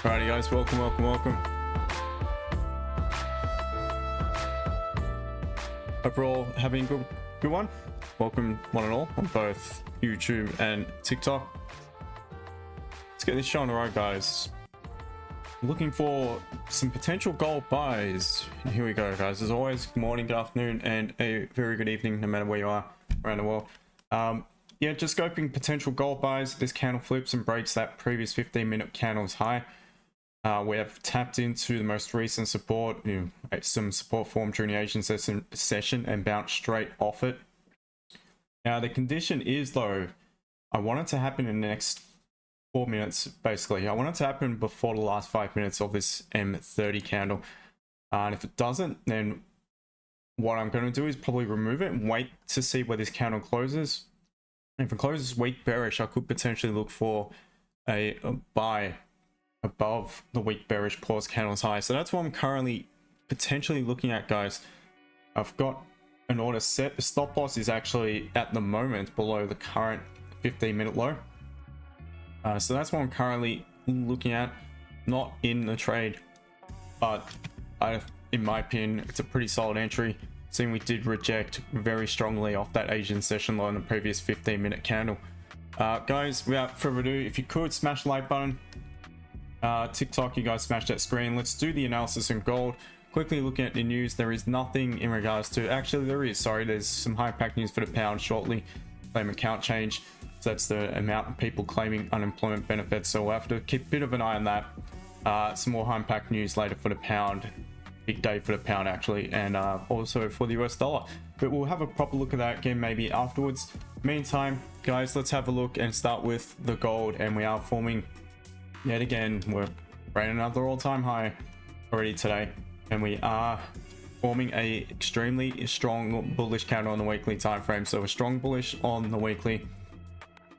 Alrighty guys, welcome. Hope we're all having a good one. Welcome one and all on both YouTube and TikTok. Let's get this show on the road, guys. Looking for some potential gold buys. Here we go, guys. As always, good morning, good afternoon, and a very good evening, no matter where you are around the world. Yeah, just scoping potential gold buys. This candle flips and breaks that previous 15-minute candle's high. We have tapped into the most recent support, some support formed during the Asian session and bounced straight off it. Now, the condition is, though, I want it to happen in the next 4 minutes, basically. I want it to happen before the last 5 minutes of this M30 candle. And if it doesn't, then what I'm going to do is probably remove it and wait to see where this candle closes. And if it closes weak bearish, I could potentially look for a buy above the weak bearish pause candles high. So that's what I'm currently potentially looking at, guys. I've got an order set. The stop loss is actually at the moment below the current 15-minute low. So that's what I'm currently looking at. Not in the trade, but in my opinion, it's a pretty solid entry. seeing we did reject very strongly off that Asian session low in the previous 15-minute candle. Guys, without further ado, if you could smash the like button. TikTok, you guys smash that screen. Let's do the analysis in gold. Quickly looking at the news, there is nothing in regards to, actually there is, sorry, there's some high impact news for the pound shortly. Claim account change, so that's the amount of people claiming unemployment benefits, so we'll have to keep a bit of an eye on that. Some more high impact news later for the pound, big day for the pound actually, and also for the US dollar, but we'll have a proper look at that again maybe afterwards. Meantime, guys, let's have a look and start with the gold, and we are forming yet again, we're breaking another all-time high already today, and we are forming a extremely strong bullish candle on the weekly time frame. So a strong bullish on the weekly.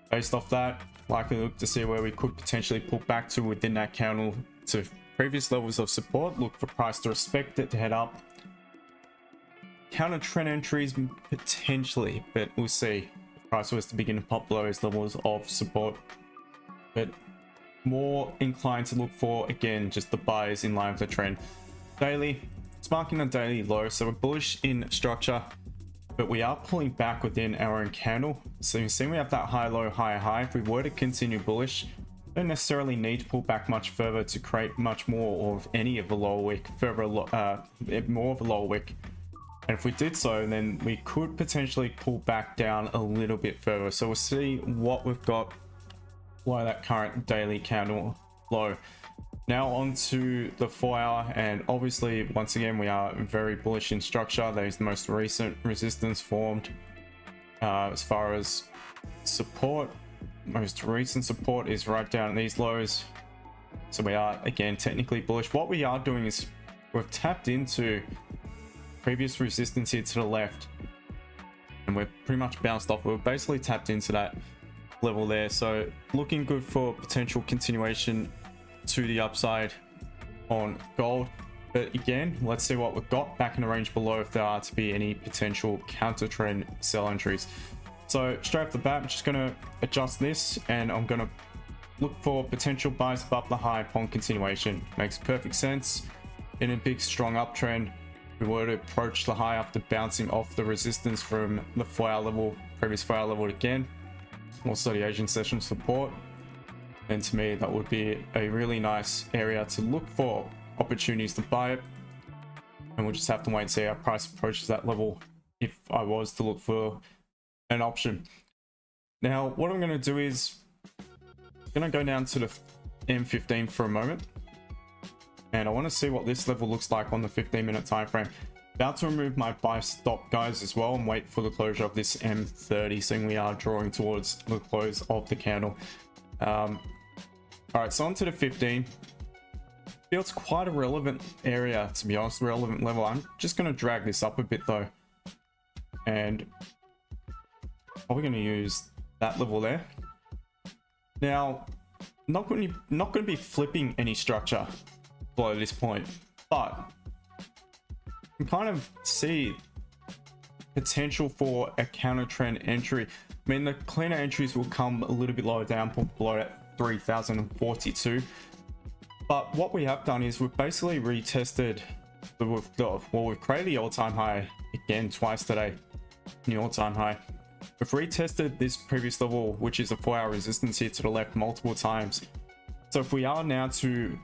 Based off that, likely look to see where we could potentially pull back to within that candle to previous levels of support. Look for price to respect it, to head up. Counter trend entries potentially, but we'll see if price was to begin to pop below those levels of support. But more inclined to look for, again, just the buys in line with the trend. Daily, it's marking a daily low, so we're bullish in structure, but we are pulling back within our own candle. So you see we have that high low high high. If we were to continue bullish, don't necessarily need to pull back much further to create much more of any of the lower wick, more of a lower wick. And if we did so, then we could potentially pull back down a little bit further. So we'll see what we've got below that current daily candle low. Now on to the 4-hour, and obviously once again we are very bullish in structure. There's the most recent resistance formed. As far as support, most recent support is right down at these lows, so we are again technically bullish. What we are doing is we've tapped into previous resistance here to the left, and we're pretty much bounced off. We've basically tapped into that level there, so looking good for potential continuation to the upside on gold. But again, let's see what we've got back in the range below if there are to be any potential counter trend sell entries. So straight off the bat, I'm just going to adjust this, and I'm going to look for potential buys above the high upon continuation. Makes perfect sense. In a big strong uptrend, we were to approach the high after bouncing off the resistance from the 4-hour level, previous 4-hour level again, also the Asian session support, and to me that would be a really nice area to look for opportunities to buy it. And we'll just have to wait and see how price approaches that level if I was to look for an option. Now what I'm going to do is I'm going to go down to the M15 for a moment, and I want to see what this level looks like on the 15-minute time frame. About to remove my buy stop, guys, as well, and wait for the closure of this M30, seeing we are drawing towards the close of the candle. All right, so on to the 15. Feels quite a relevant area, to be honest, relevant level. I'm just going to drag this up a bit though, and we're going to use that level there. Now, not going to be flipping any structure below this point, but you can kind of see potential for a counter trend entry. I mean, the cleaner entries will come a little bit lower down, below at 3042. But what we have done is we've basically retested we've created the all-time high again twice today, new all-time high. We've retested this previous level, which is a 4-hour resistance here to the left, multiple times. So if we are now to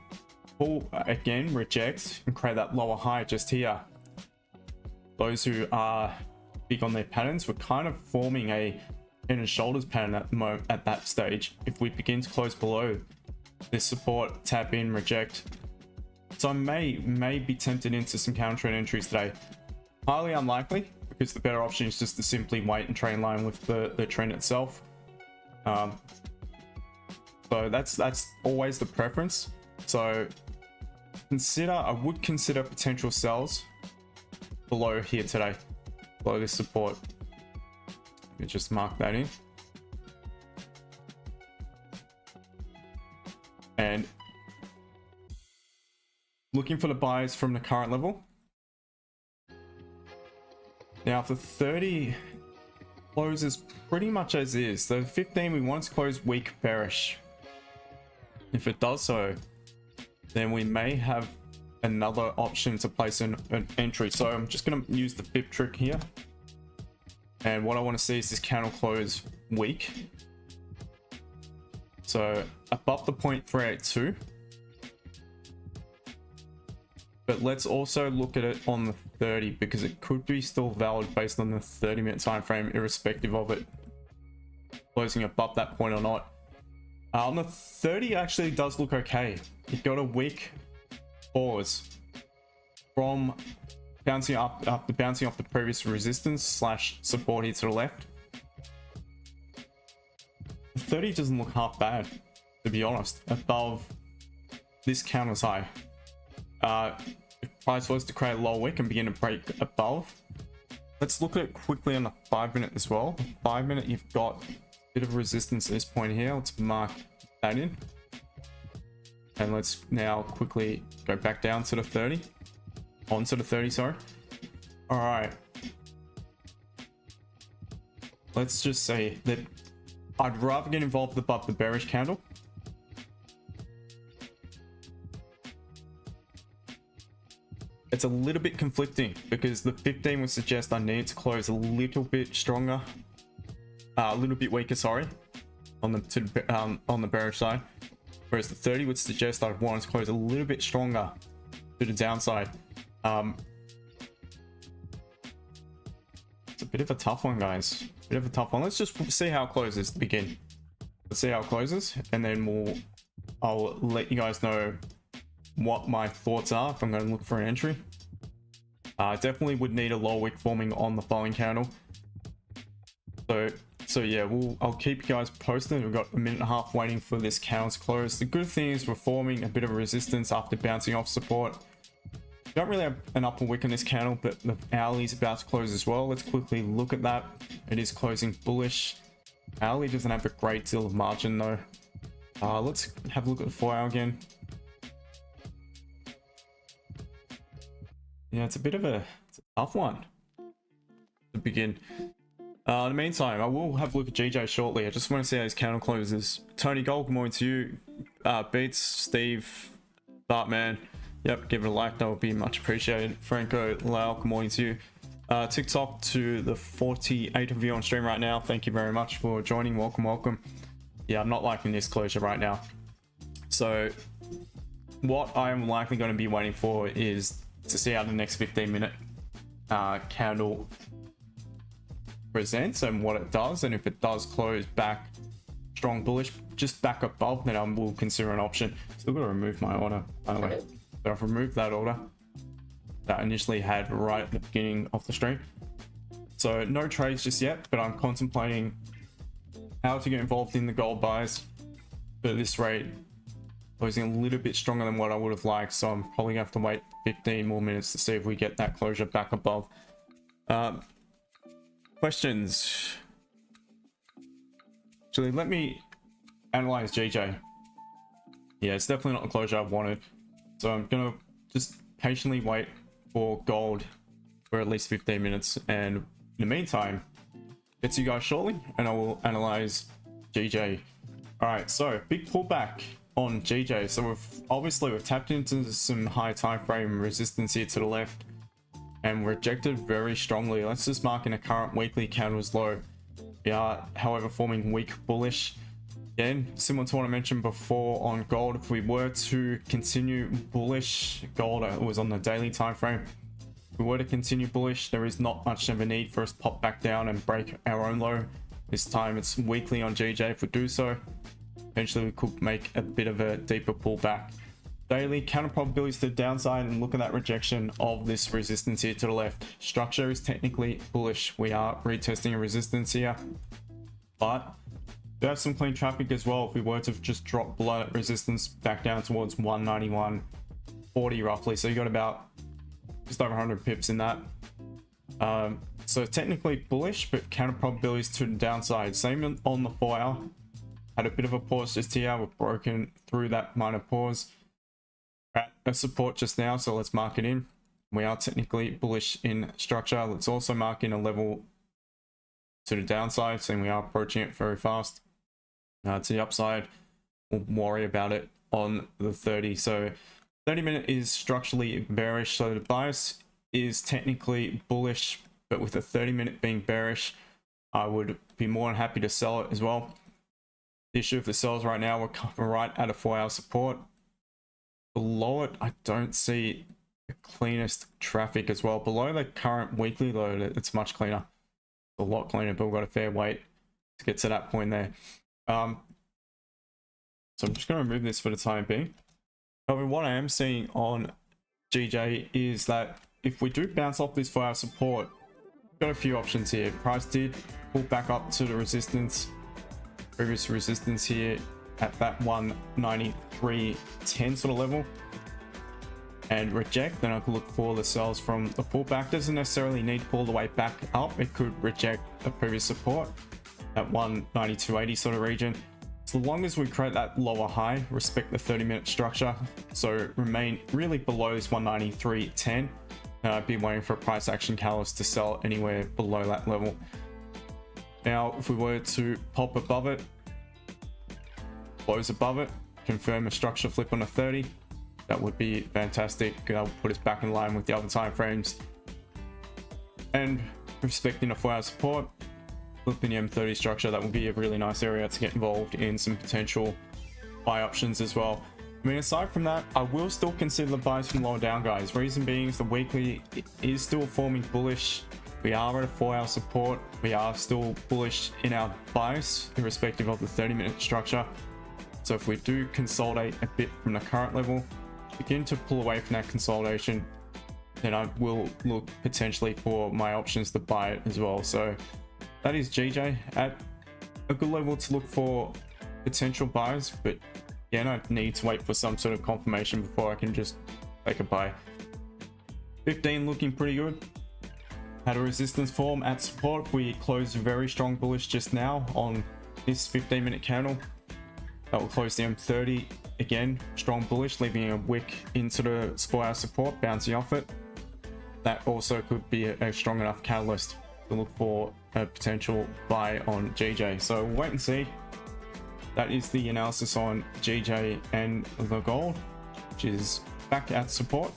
pull again, reject, and create that lower high just here, those who are big on their patterns, we're kind of forming a head and shoulders pattern at the moment at that stage. If we begin to close below this support, tap in, reject. So I may be tempted into some counter trend entries today. Highly unlikely, because the better option is just to simply wait and trade in line with the trend itself. So that's always the preference. So I would consider potential sells below here today, below this support. Let me just mark that in. And looking for the buys from the current level. Now if the 30 closes pretty much as is, so 15 we want to close weak bearish. If it does so, then we may have another option to place an entry. So I'm just going to use the fib trick here. And what I want to see is this candle close weak. So above the 0.382. But let's also look at it on the 30 because it could be still valid based on the 30-minute time frame, irrespective of it closing above that point or not. On the 30 actually does look okay. It got a weak pause from bouncing up after bouncing off the previous resistance slash support here to the left. The 30 doesn't look half bad, to be honest, above this counter's high. If price was to create a lower wick and begin to break above, let's look at it quickly on the 5-minute as well. The 5-minute, you've got a bit of resistance at this point here. Let's mark that in, and let's now quickly go back down to the 30, onto the 30, sorry. All right, let's just say that I'd rather get involved above the bearish candle. It's a little bit conflicting because the 15 would suggest I need to close a little bit stronger, a little bit weaker, sorry, on the bearish side, whereas the 30 would suggest I'd want to close a little bit stronger to the downside. It's a bit of a tough one, guys. Bit of a tough one. Let's just see how it closes to begin. Let's see how it closes, and then I'll let you guys know what my thoughts are if I'm going to look for an entry. Definitely would need a low wick forming on the following candle. So yeah, I'll keep you guys posted. We've got a minute and a half waiting for this candle to close. The good thing is we're forming a bit of a resistance after bouncing off support. Don't really have an upper wick on this candle, but the hourly is about to close as well. Let's quickly look at that. It is closing bullish. Hourly doesn't have a great deal of margin though. Let's have a look at the 4-hour again. Yeah, it's a tough one to begin. In the meantime, I will have a look at GJ shortly. I just want to see how his candle closes. Tony Gold, good morning to you. Beats, Steve, Bartman. Yep, give it a like, that would be much appreciated. Franco Lau, good morning to you. TikTok to the 48 of you on stream right now. Thank you very much for joining. Welcome, welcome. Yeah, I'm not liking this closure right now. So what I'm likely going to be waiting for is to see how the next 15-minute candle presents and what it does, and if it does close back strong bullish, just back above, then I will consider an option. Still got to remove my order, by the way, but I've removed that order that I initially had right at the beginning of the stream. So no trades just yet, but I'm contemplating how to get involved in the gold buys, but at this rate closing a little bit stronger than what I would have liked, so I'm probably gonna have to wait 15 more minutes to see if we get that closure back above. Questions? Actually, let me analyze GJ. Yeah, it's definitely not the closure I wanted, so I'm gonna just patiently wait for gold for at least 15 minutes, and in the meantime, get to you guys shortly and I will analyze GJ. All right, so big pullback on GJ. So we've tapped into some high time frame resistance here to the left and rejected very strongly. Let's just mark in a current weekly candle as low. We are, however, forming weak bullish. Again, similar to what I mentioned before on gold, if we were to continue bullish, gold, it was on the daily time frame. If we were to continue bullish, there is not much of a need for us to pop back down and break our own low. This time it's weekly on GJ. If we do so, eventually we could make a bit of a deeper pullback. Daily counter probabilities to the downside, and look at that rejection of this resistance here to the left. Structure is technically bullish. We are retesting a resistance here, but we have some clean traffic as well. If we were to just drop below that resistance back down towards 191.40 roughly, so you got about just over 100 pips in that. So technically bullish, but counter probabilities to the downside. Same on the 4-hour. Had a bit of a pause just here. We've broken through that minor pause at a support just now, so let's mark it in. We are technically bullish in structure. Let's also mark in a level to the downside, saying we are approaching it very fast. To the upside, we'll worry about it on the 30. So 30-minute is structurally bearish, so the bias is technically bullish, but with the 30-minute being bearish, I would be more than happy to sell it as well. The issue with the sells right now, we're coming right at a 4-hour support. Below it, I don't see the cleanest traffic as well. Below the current weekly low, it's much cleaner. A lot cleaner, but we've got a fair wait to get to that point there. So I'm just going to remove this for the time being. However, what I am seeing on GJ is that if we do bounce off this 4-hour support, we've got a few options here. Price did pull back up to the resistance, previous resistance here at that 193.10 sort of level, and reject. Then I could look for the sells from the pullback. Doesn't necessarily need to pull the way back up. It could reject a previous support at 192.80 sort of region. So long as we create that lower high, respect the 30-minute structure, so remain really below this 193.10, I'd be waiting for a price action catalyst to sell anywhere below that level. Now if we were to pop above it, close above it, confirm a structure flip on a 30, that would be fantastic. That would put us back in line with the other time frames. And respecting a 4-hour support, flipping the M30 structure, that would be a really nice area to get involved in some potential buy options as well. I mean, aside from that, I will still consider the buys from lower down, guys. Reason being is the weekly is still forming bullish. We are at a 4-hour support. We are still bullish in our bias, irrespective of the 30-minute structure. So if we do consolidate a bit from the current level, begin to pull away from that consolidation, then I will look potentially for my options to buy it as well. So that is GJ at a good level to look for potential buys, but again, I need to wait for some sort of confirmation before I can just take a buy. 15 looking pretty good. Had a resistance form at support. We closed very strong bullish just now on this 15-minute candle. That will close the M30 again, strong bullish, leaving a wick into the 4-hour support, bouncing off it. That also could be a strong enough catalyst to look for a potential buy on GJ. So we'll wait and see. That is the analysis on GJ and the gold, which is back at support.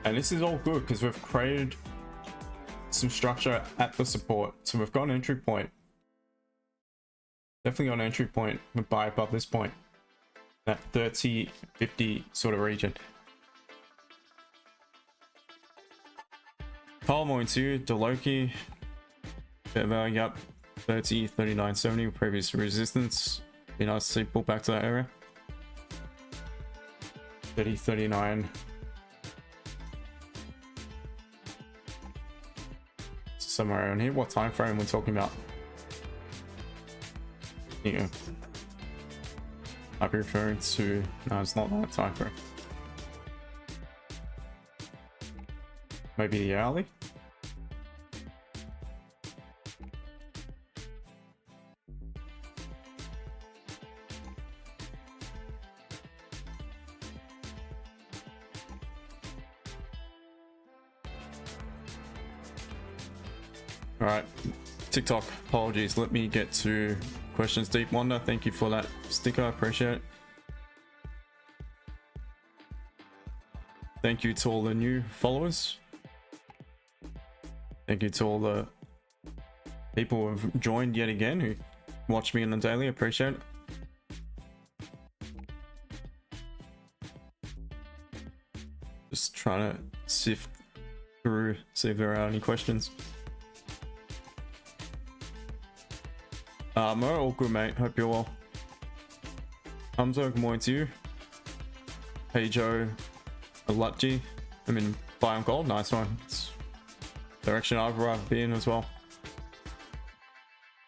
And this is all good because we've created some structure at the support. So we've got an entry point. Definitely got an entry point with buy above this point. That 30-50 sort of region. Call more into Deloki. Fair value up 30, 39.70 previous resistance. Be nice to see pull back to that area. 30, 39. Somewhere around here. What time frame we're talking about? Yeah, I'd be referring to. No, it's not that time frame. Maybe the hourly. All right, TikTok, apologies. Let me get to questions. Deep Wonder, thank you for that sticker. I appreciate it. Thank you to all the new followers. Thank you to all the people who have joined yet again, who watch me on the daily. I appreciate it. Just trying to sift through, see if there are any questions. Mo, all good, mate. Hope you're well. Hamza, good morning to you. Hey Joe, Alutji. I mean, buy on gold, nice one. It's direction I've rather be in as well.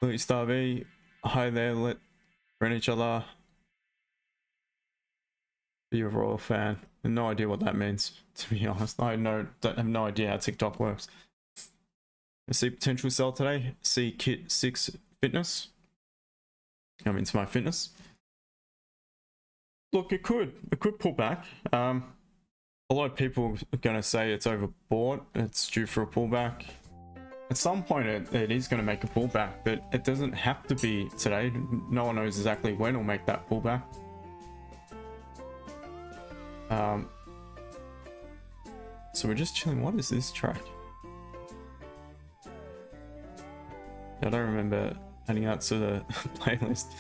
Louis Star V, hi there. Let friend each other. Be a royal fan. I have no idea what that means, to be honest. I have no idea how TikTok works. I see potential sell today. See Kit 6 Fitness. Come into my fitness. Look, it could pull back. A lot of people are going to say it's overbought. It's due for a pullback. At some point it is going to make a pullback, but it doesn't have to be today. No one knows exactly when it'll make that pullback. So we're just chilling. What is this track? I don't remember adding that to the playlist.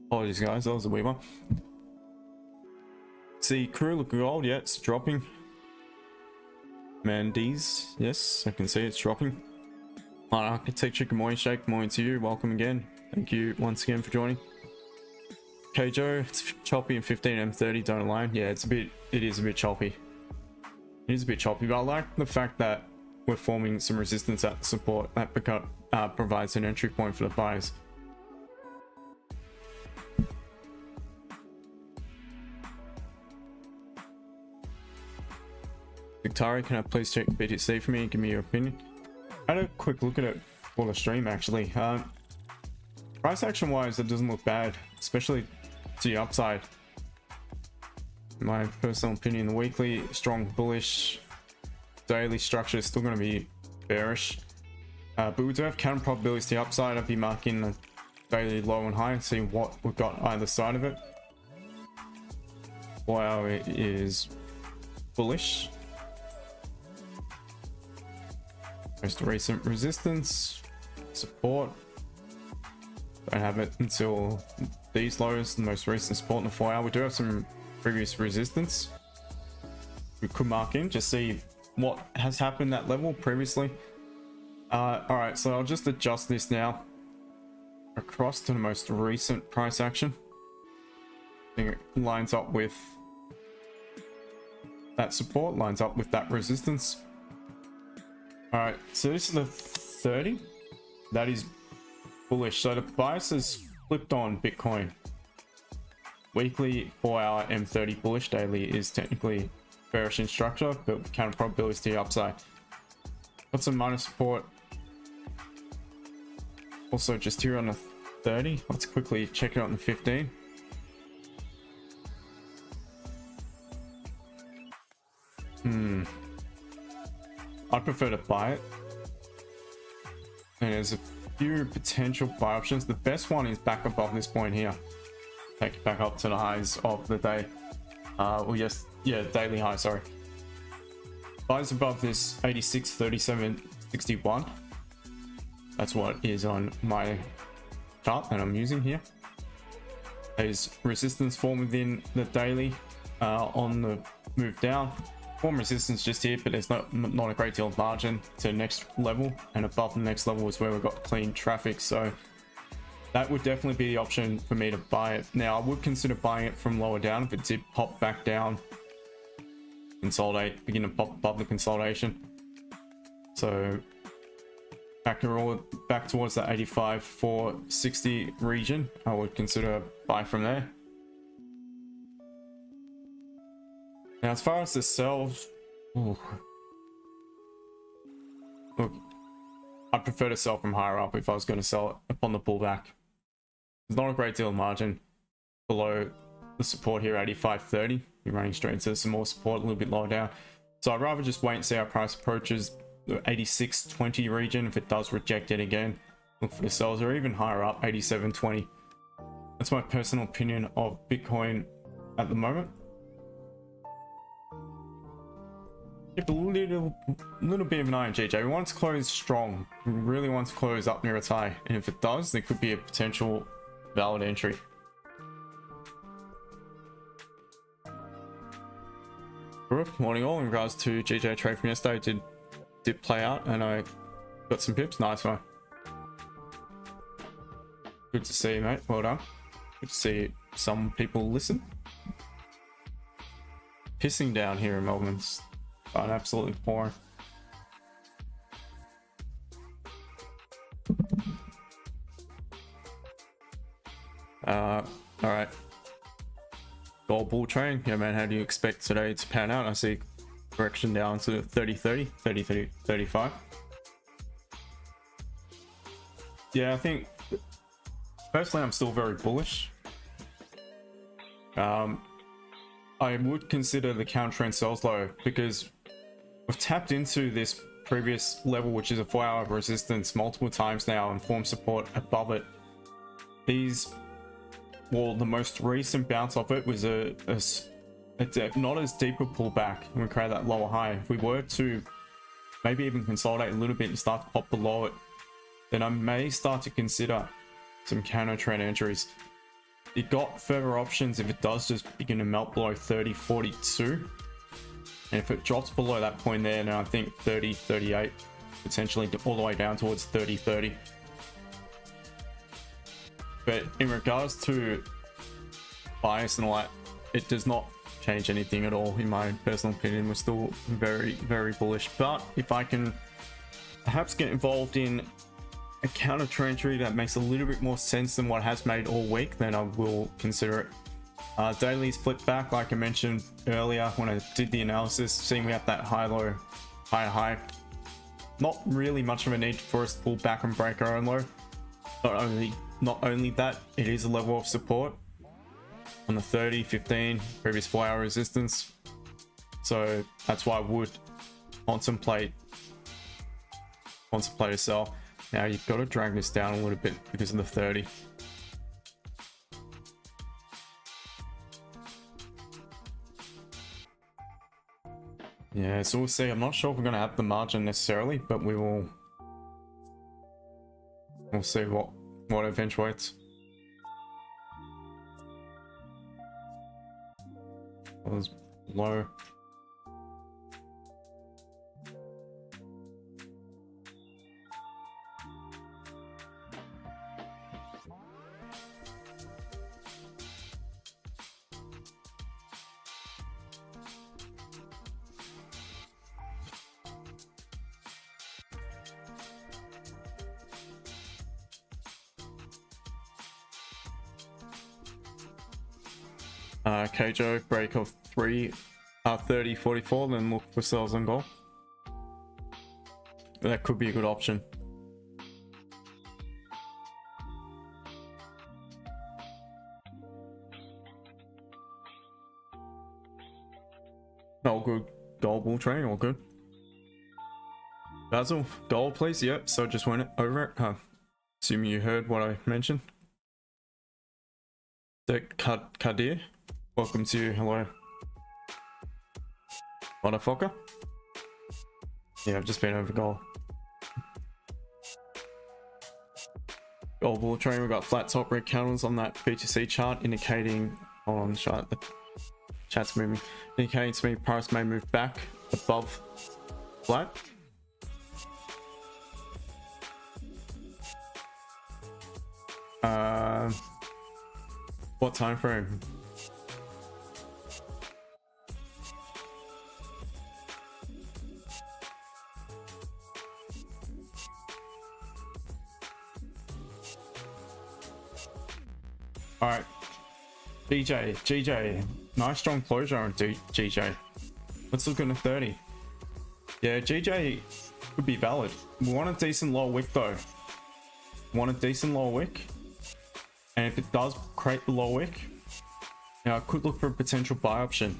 Apologies guys, that was a weird one. See, crew look gold, yeah, it's dropping. Mandy's, yes, I can see it's dropping. Architecture, good morning, Shake, good morning to you, welcome again. Thank you once again for joining. Okay, Joe, it's choppy in 15 M30, don't align. Yeah, it is a bit choppy. It is a bit choppy, but I like the fact that we're forming some resistance at support. That provides an entry point for the buyers. Victoria, can I please check BTC for me and give me your opinion? I had a quick look at it for the stream actually. Price action wise, it doesn't look bad, especially to the upside. My personal opinion, the weekly strong bullish, daily structure is still going to be bearish, but we do have counter probabilities to the upside. I'd be marking the daily low and high and see what we've got either side of it. 4 hour is bullish. Most recent resistance, support, don't have it until these lows. The most recent support in the 4 hour. We do have some previous resistance we could mark in, just see what has happened at level previously. All right, so I'll just adjust this now across to the most recent price action. I think it lines up with that support, lines up with that resistance. All right, so this is the 30. That is bullish. So the bias has flipped on Bitcoin. Weekly 4 hour M30 bullish, daily is technically bearish in structure, but with counter probabilities to the upside. Got some minor support. Also just here on the 30. Let's quickly check it out on the 15. I prefer to buy it, and there's a few potential buy options. The best one is back above this point here. Take it back up to the highs of the day. Or yes, yeah, daily high, sorry. Buys above this 86.37.61. That's what is on my chart that I'm using here. There's resistance form within the daily on the move down. Form resistance just here, but there's not a great deal of margin to the next level, and above the next level is where we've got clean traffic, so that would definitely be the option for me to buy it. Now I would consider buying it from lower down if it did pop back down, consolidate, begin to pop above the consolidation. So back towards that 85.460 region, I would consider buy from there. Now, as far as the sells, look, I prefer to sell from higher up if I was going to sell it upon the pullback. There's not a great deal of margin below the support here, 85.30. You're running straight into some more support a little bit lower down. So I'd rather just wait and see how price approaches the 86.20 region. If it does reject it again, look for the sells, or even higher up, 87.20. That's my personal opinion of Bitcoin at the moment. Keep a little bit of an eye on GJ. We want to close strong. We really want to close up near its high, and if it does, there could be a potential valid entry. Good morning all. In regards to GJ trade from yesterday, did play out, and I got some pips. Nice one. Good to see you, mate. Well done. Good to see some people listen. Pissing down here in Melbourne's absolutely pouring. All right, gold bull train. Yeah man, how do you expect today to pan out? I see correction down to 30.30, 30.35. Yeah, I think personally, I'm still very bullish. I would consider the counter trend sells low because we've tapped into this previous level, which is a 4-hour resistance, multiple times now and formed support above it. Well, the most recent bounce off it was not as deep a pullback, and we create that lower high. If we were to maybe even consolidate a little bit and start to pop below it, then I may start to consider some counter trend entries. You got further options if it does just begin to melt below 30.42, and if it drops below that point there, now I think 30.38, potentially all the way down towards 30.30. But in regards to bias and all that, it does not change anything at all in my personal opinion. We're still very, very bullish. But if I can perhaps get involved in a counter trend entry that makes a little bit more sense than what has made all week, then I will consider it. Daily's flipped back, like I mentioned earlier when I did the analysis, seeing we have that high low, high high. Not really much of a need for us to pull back and break our own low. Not only that, it is a level of support on the 30, 15 previous 4-hour resistance. So that's why I would contemplate a sell. Now you've got to drag this down a little bit because of the 30. Yeah, so we'll see. I'm not sure if we're going to have the margin necessarily, but we'll see what eventuates. Was low. KJO break of 30.44, then look for sells on gold. That could be a good option. All good. Gold bull train, all good. Basil, gold please. Yep, so just went over it. Assuming you heard what I mentioned. Kadir, welcome to you. Hello. Motherfucker. Yeah, I've just been over gold. Gold bull train, we've got flat top red candles on that BTC chart indicating, hold on, the chat's moving, indicating to me price may move back above flat. What time frame? All right, GJ, nice strong closure on GJ. Let's look at a 30. Yeah, GJ could be valid. We want a decent lower wick though. And if it does create the low wick, now I could look for a potential buy option.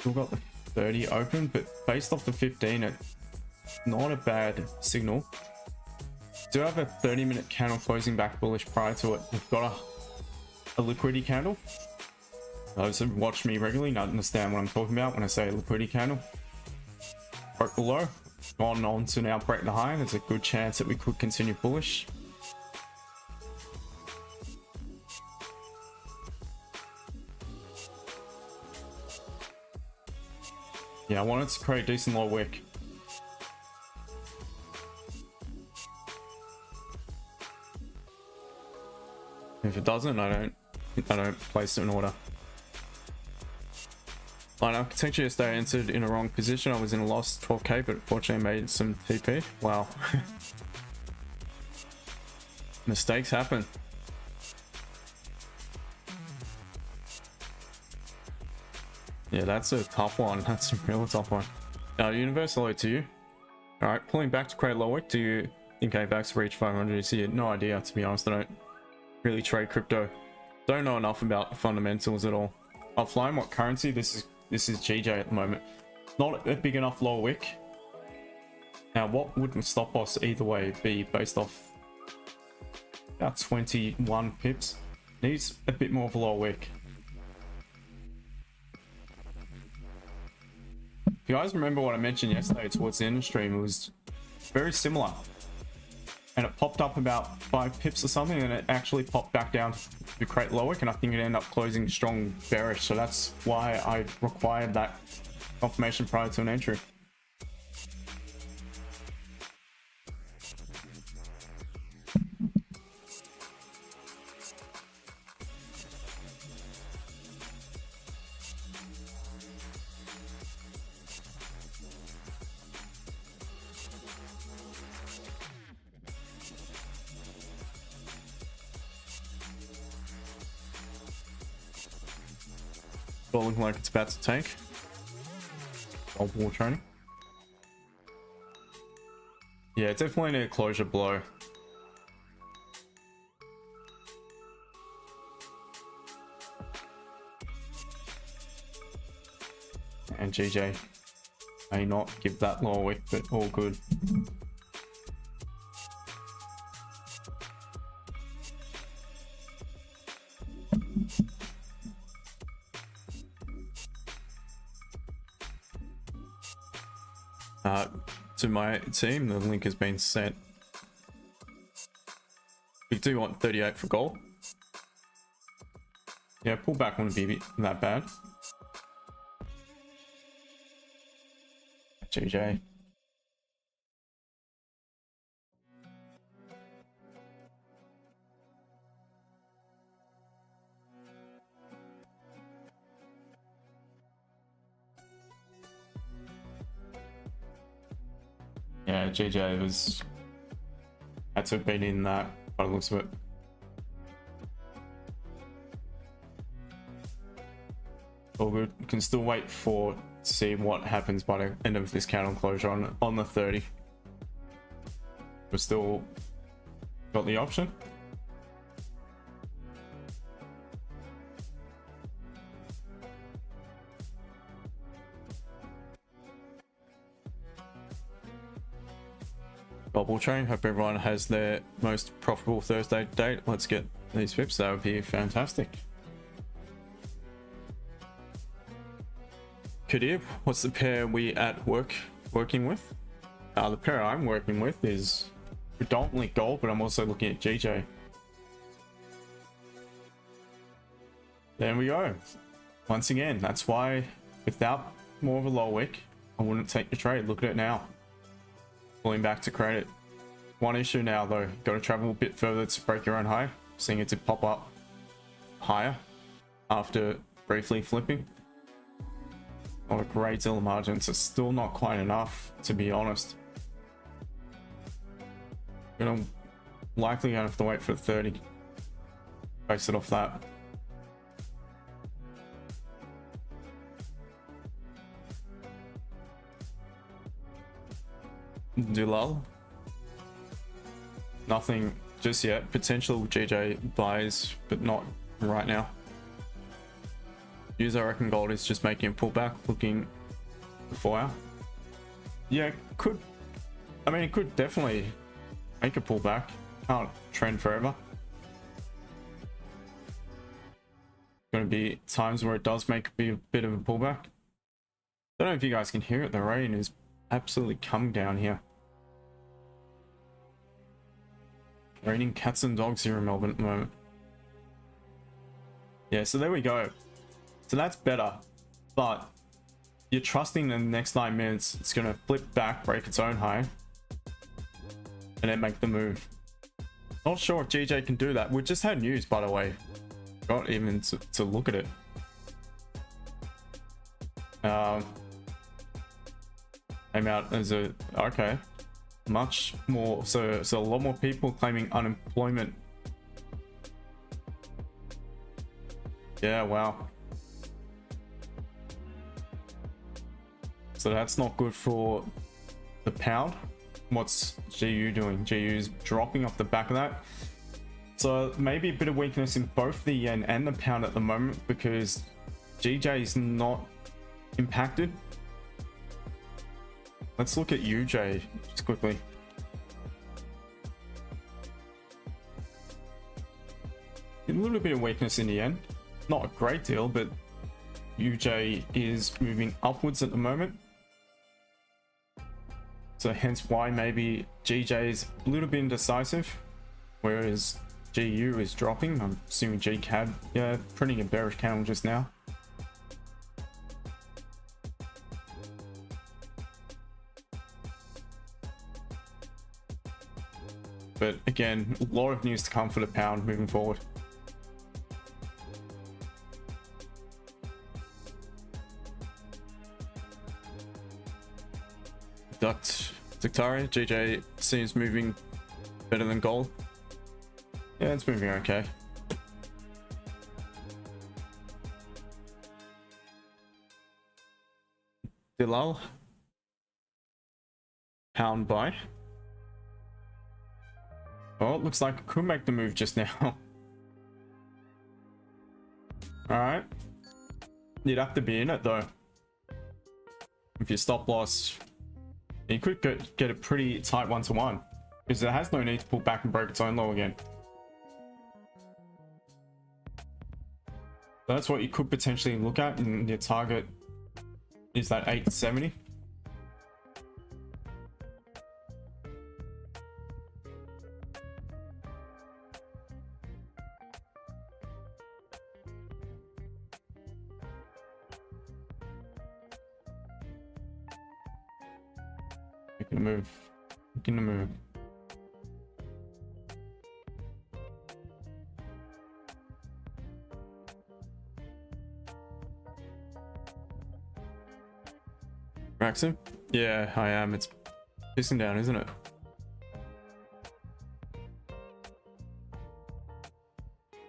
Still got the 30 open, but based off the 15, it's not a bad signal. Do have a 30-minute candle closing back bullish prior to it. We've got a liquidity candle. Those who watch me regularly not understand what I'm talking about when I say a liquidity candle. Broke below. Gone on to now break the high. There's a good chance that we could continue bullish. Yeah, I wanted to create a decent low wick. If it doesn't, I don't place it in order. On architecture yesterday, I entered in a wrong position. I was in a loss 12k, but fortunately made some TP. Wow. Mistakes happen. Yeah, that's a tough one. That's a real tough one. Now, universe, hello to you. All right, pulling back to create low wick. Do you think AVAX reached 500 this year. No idea, to be honest. I don't really trade crypto. Don't know enough about fundamentals at all. Offline, what currency? This is GJ at the moment. Not a big enough lower wick. Now, what would stop loss either way be based off about 21 pips? Needs a bit more of a lower wick. If you guys remember what I mentioned yesterday towards the end of the stream, it was very similar. And it popped up about 5 pips or something, and it actually popped back down to create lower wick, and I think it ended up closing strong bearish. So that's why I required that confirmation prior to an entry. Looking like it's about to tank. Gold wall training. Yeah, definitely need a closure blow. And GJ may not give that lower wick, but all good. To my team, the link has been sent. We do want 38 for gold. Yeah, pullback wouldn't be that bad. GJ. Yeah, GJ was had to have been in that by the looks of it. All good. You can still wait to see what happens by the end of this candle closure on the 30. We've still got the option. Bubble train. Hope everyone has their most profitable Thursday date. Let's get these pips. That would be fantastic. Kadir, what's the pair we working with? The pair I'm working with is predominantly gold, but I'm also looking at GJ. There we go. Once again, that's why without more of a low wick, I wouldn't take the trade. Look at it now. Pulling back to credit. One issue now though, got to travel a bit further to break your own high. Seeing it to pop up higher after briefly flipping. Not a great deal of margins. It's still not quite enough, to be honest. Likely gonna have to wait for 30. Base it off that. Dulal. Nothing just yet. Potential GJ buys, but not right now. I reckon gold is just making a pullback, looking for hour. Yeah, could. I mean, it could definitely make a pullback. Can't trend forever. Going to be times where it does make a bit of a pullback. Don't know if you guys can hear it. The rain is absolutely coming down here. Raining cats and dogs here in Melbourne at the moment. Yeah, so there we go. So that's better, but you're trusting in the next 9 minutes it's going to flip back, break its own high, and then make the move. Not sure if GJ can do that. We just had news, by the way. Got even to look at it. Came out as a okay, much more. So a lot more people claiming unemployment. Yeah, wow. So that's not good for the pound. what's GU doing? GU's dropping off the back of that. So maybe a bit of weakness in both the yen and the pound at the moment because GJ is not impacted. Let's look at UJ just quickly. A little bit of weakness in the yen. Not a great deal, but UJ is moving upwards at the moment. So hence why maybe GJ is a little bit indecisive, whereas GU is dropping. I'm assuming GCAD, yeah, printing a bearish candle just now. But again, a lot of news to come for the pound moving forward. Ductari, GJ seems moving better than gold. Yeah, it's moving okay. Dilal, pound buy. Oh, it looks like it could make the move just now. All right, you'd have to be in it though. If your stop loss, you could get a pretty tight 1-to-1 because it has no need to pull back and break its own low again. That's what you could potentially look at, and your target is that 870. Making a move. Maxim? Yeah, I am. It's pissing down, isn't it?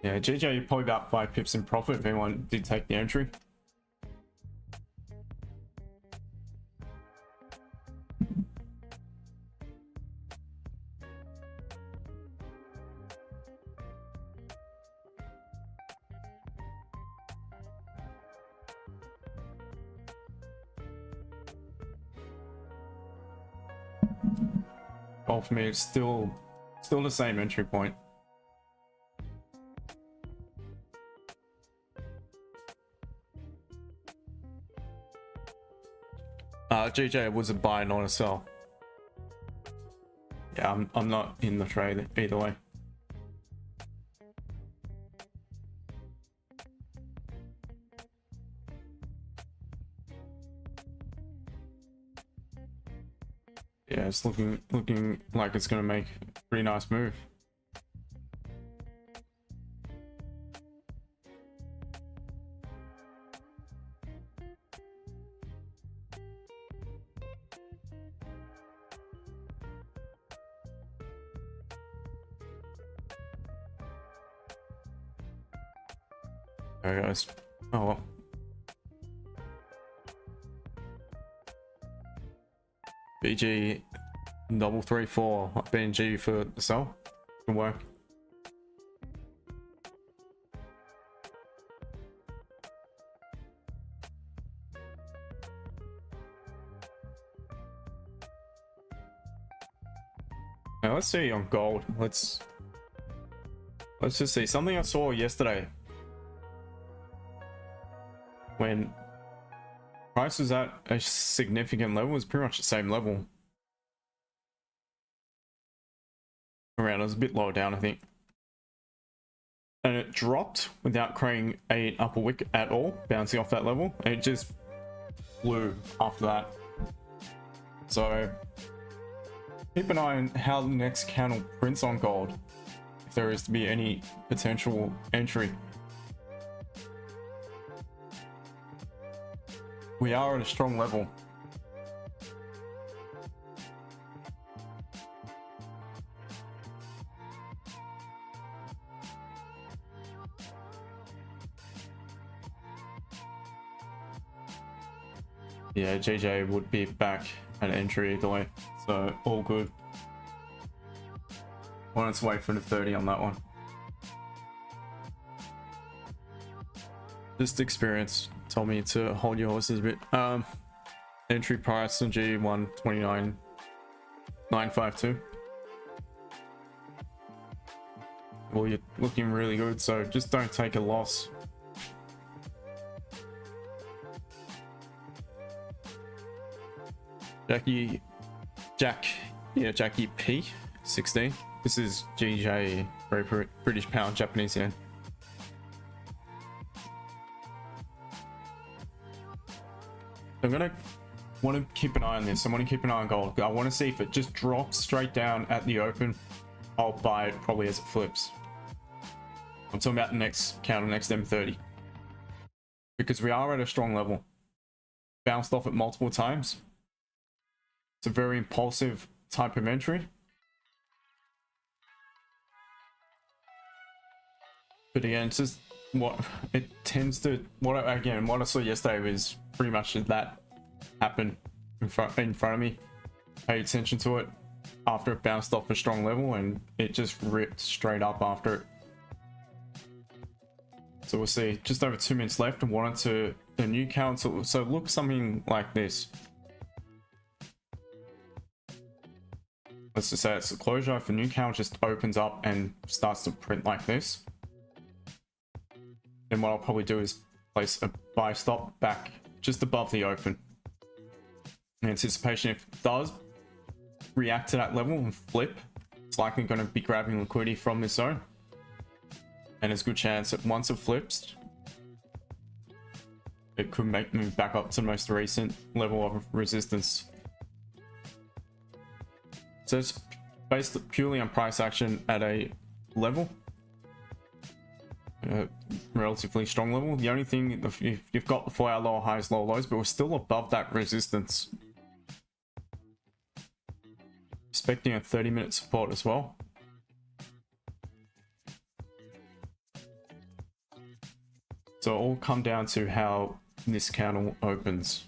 Yeah, GJ probably about 5 pips in profit if anyone did take the entry. Well, for me, it's still the same entry point. GJ was a buy, not a sell. Yeah, I'm not in the trade either way. Yeah, it's looking like it's gonna make a pretty nice move. Alright guys. Oh well. BG 334 BNG for the sell. Good work. Now let's see on gold. Let's just see something I saw yesterday when price was at a significant level. It was pretty much the same level. Around, it was a bit lower down, I think. And it dropped without creating an upper wick at all, bouncing off that level. And it just flew after that. So keep an eye on how the next candle prints on gold, if there is to be any potential entry. We are at a strong level. Yeah, GJ would be back at entry either way, so all good. Wanted to wait for the 30 on that one. Just experience told me to hold your horses a bit. Entry price on G 129,952. Well, you're looking really good, so just don't take a loss. Jackie P 16. This is GJ, British pound, Japanese yen. I'm gonna want to keep an eye on this. I want to keep an eye on gold. I want to see if it just drops straight down at the open. I'll buy it probably as it flips. I'm talking about the next counter, next M30, because we are at a strong level. Bounced off it multiple times. It's a very impulsive type of entry. But again, it's just what it tends to, what I saw yesterday was pretty much that happened in front of me. Paid attention to it after it bounced off a strong level and it just ripped straight up after it. So we'll see. Just over 2 minutes left. And wanted to the new count. So look something like this. Let's just say it's a closure. If the new count just opens up and starts to print like this, then what I'll probably do is place a buy stop back just above the open. In anticipation, if it does react to that level and flip, it's likely going to be grabbing liquidity from this zone. And there's a good chance that once it flips, it could move back up to the most recent level of resistance. So it's based purely on price action at a level. Relatively strong level. The only thing, you've got the 4 hour lower highs, lower lows, but we're still above that resistance. Expecting a 30-minute support as well. So it'll all come down to how this candle opens.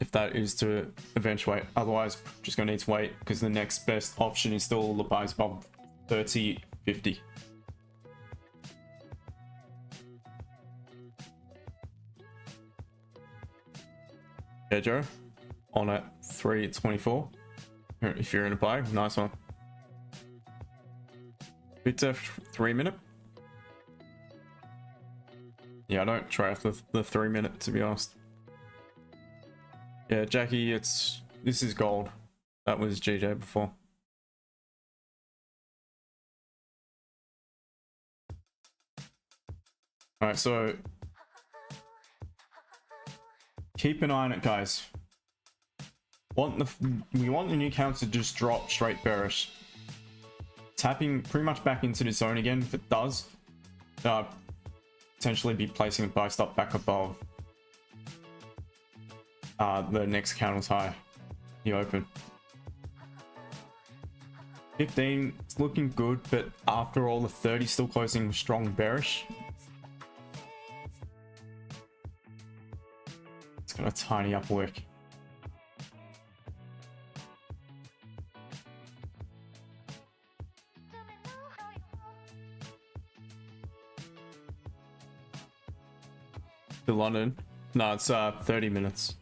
If that is to eventuate, otherwise just gonna need to wait because the next best option is still the buys above 30.50. Yeah, Joe, on at 3.24. If you're in a buy, nice one. It's a 3 minute. Yeah, I don't try after the 3 minute, to be honest. Yeah, Jackie, this is gold. That was GJ before. All right, so keep an eye on it, guys. We want the new count to just drop straight bearish. Tapping pretty much back into the zone again. If it does, potentially be placing a buy stop back above the next candle's high, the open. 15, it's looking good, but after all, the 30 still closing strong bearish. It's got a tiny upper wick. To London? No, it's 30 minutes.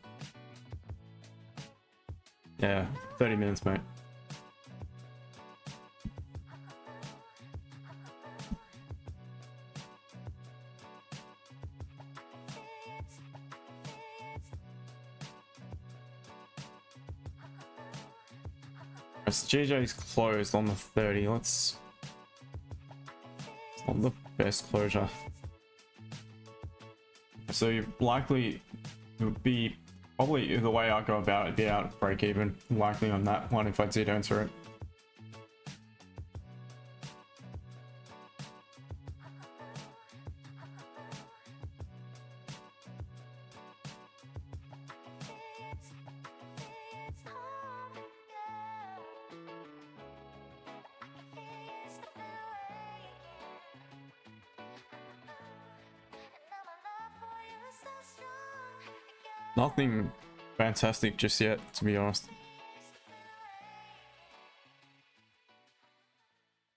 Yeah, 30 minutes, mate. GJ's closed on the 30. It's not the best closure. So you likely, it would be probably the way I go about it, be out break even, likely on that one if I did enter it. Nothing fantastic just yet, to be honest.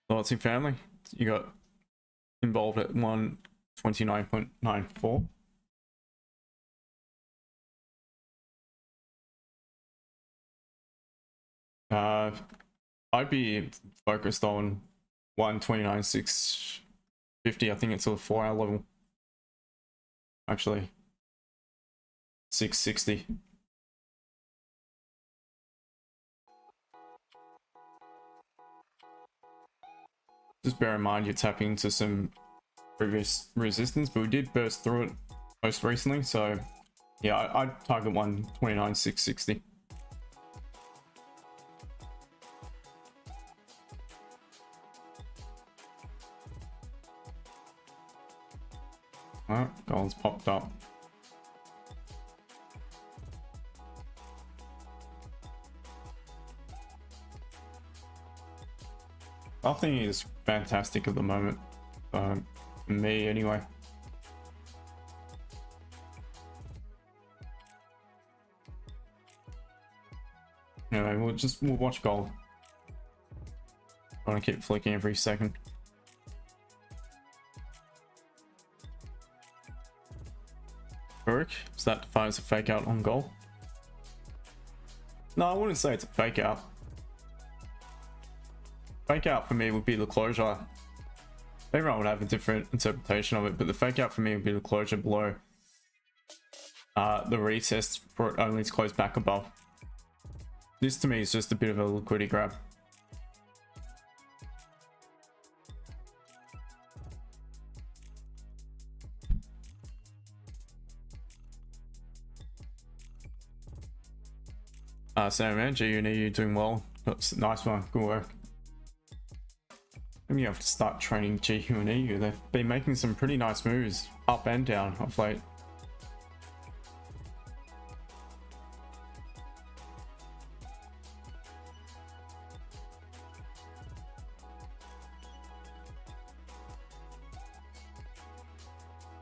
Thoughts in family? You got involved at 129.94. I'd be focused on 129.650. I think it's a 4-hour level. Actually, 660. Just bear in mind you're tapping into some previous resistance, but we did burst through it most recently, so yeah, I'd target 129.660. Alright, gold's popped up. Nothing is fantastic at the moment, for me anyway. Anyway, we'll watch gold. I want to keep flicking every second. Is that defines a fake out on gold? No, I wouldn't say it's a fake out. Fake out for me would be the closure. Everyone would have a different interpretation of it, but the fake out for me would be the closure below the retest for it only to close back above. This to me is just a bit of a liquidity grab. Sam, man, GUNE, you're doing well. That's a nice one. Good work. Maybe you have to start training GUNE. They've been making some pretty nice moves up and down of late.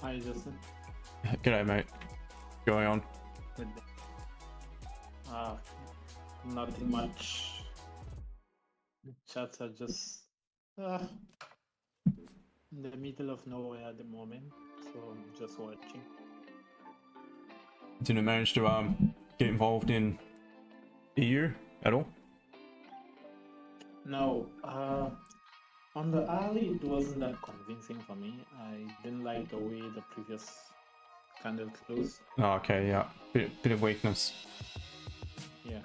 Hi, Justin. G'day, mate. Going on? Nothing much. The chats are just in the middle of nowhere at the moment, so I'm just watching. Didn't manage to get involved in EU at all? No, on the early it wasn't that convincing for me. I didn't like the way the previous candle closed. Oh, okay, yeah. Bit of weakness. Yeah.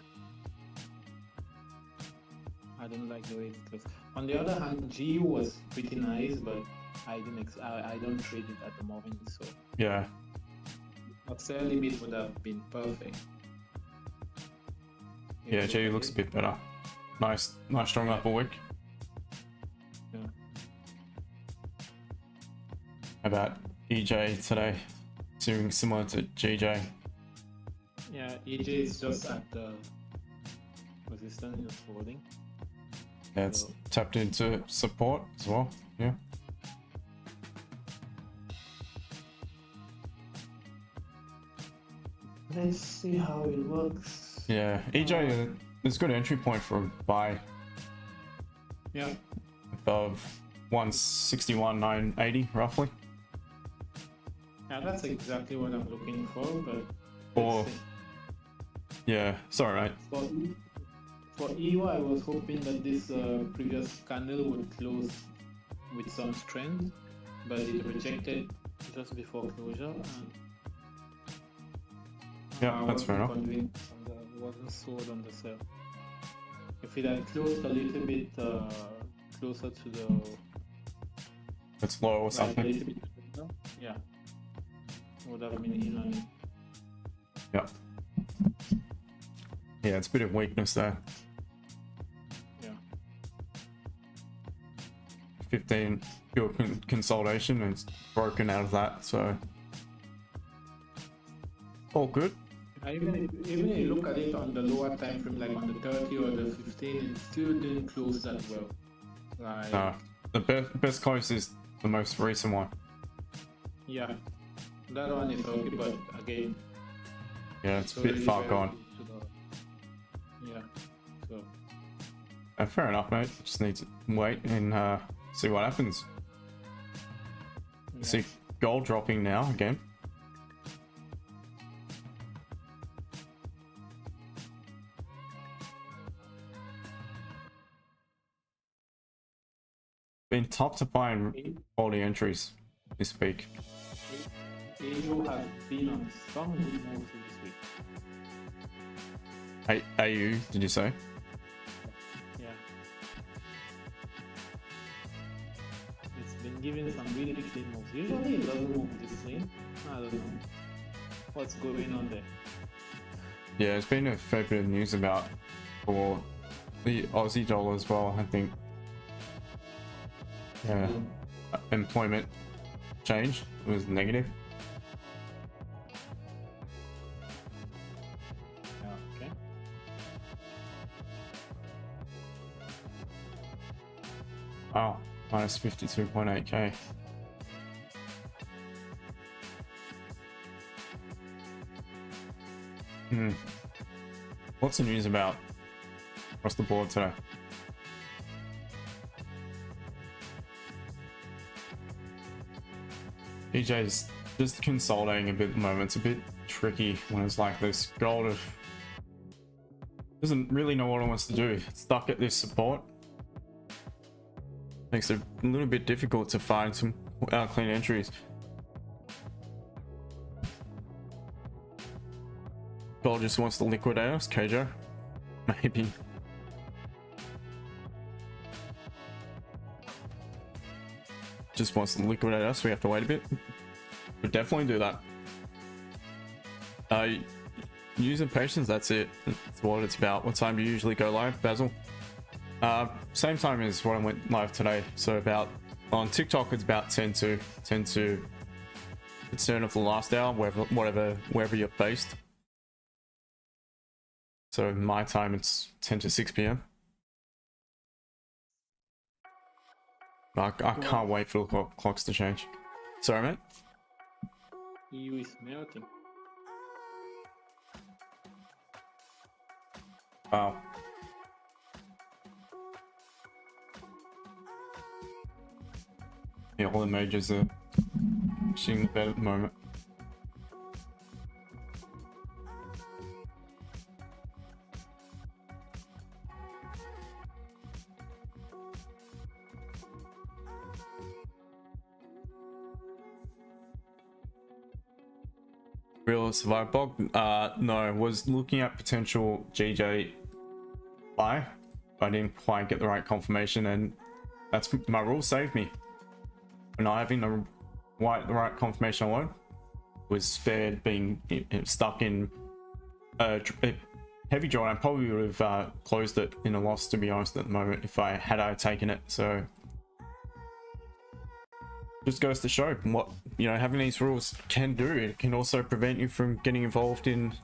I don't like the way it closed. On the other hand, GU was pretty nice, but I don't trade it at the moment, so Yeah. a sell limit would have been perfect. Yeah, GU looks a bit better. Nice strong upper wick. Yeah. How about EJ today? Doing similar to GJ. Yeah, EJ is just at the resistance, just holding. Yeah, it's tapped into support as well. Yeah. Let's see how it works. Yeah, EJ is a good entry point for a buy. Yeah. Above 161,980 roughly. Yeah, that's exactly what I'm looking for, but Or yeah, sorry mate. For EU, I was hoping that this previous candle would close with some strength, but it rejected just before closure. And Yeah, that's fair enough. It wasn't sold on the sell. If it had closed a little bit closer to the It's low or something. yeah, would have been in on it. Yeah. Yeah, it's a bit of weakness there. Yeah. 15 pure consolidation and it's broken out of that, so all good. Even if you look at it on the lower time frame, like on the 30 or the 15, it still didn't close that well. Like, The best close is the most recent one. yeah, that one is okay, but again, Yeah, it's a bit already far very gone. close to the- Yeah. So Fair enough, mate. Just need to wait and see what happens. yeah. See gold dropping now again. Been tough to find quality entries this week. AU has been on some good moves this week. AU, did you say? Yeah. It's been given some really clean moves. Usually it doesn't move this clean. I don't know what's going on there. Yeah, there's been a fair bit of news about for the Aussie dollar as well, I think. Yeah, employment change was negative. Okay. Wow, minus 52.8k. What's the news about across the board today? DJ's just consolidating a bit at the moment. It's a bit tricky when it's like this. Gold doesn't really know what it wants to do. It's stuck at this support. Makes it a little bit difficult to find some clean entries. Gold just wants to liquidate us, KJ. Maybe. Just wants to liquidate us. We have to wait a bit. We'll definitely do that. User patience, that's it. That's what it's about. What time do you usually go live, Basil? Same time as when I went live today. So about on TikTok, it's about 10 to it's turn of the last hour, wherever you're based. So my time, it's 10 to 6 p.m. I can't wait for the clocks to change. Sorry, mate. EU is melting. Wow. Yeah, all the majors are pushing the bed at the moment. Real survive bog? No, was looking at potential GJ buy. I didn't quite get the right confirmation, and that's my rule saved me. For not having the right confirmation I wanted, was spared being stuck in a heavy draw. I probably would have closed it in a loss, to be honest, at the moment, if I had taken it. So just goes to show what, having these rules can do. It can also prevent you from getting involved in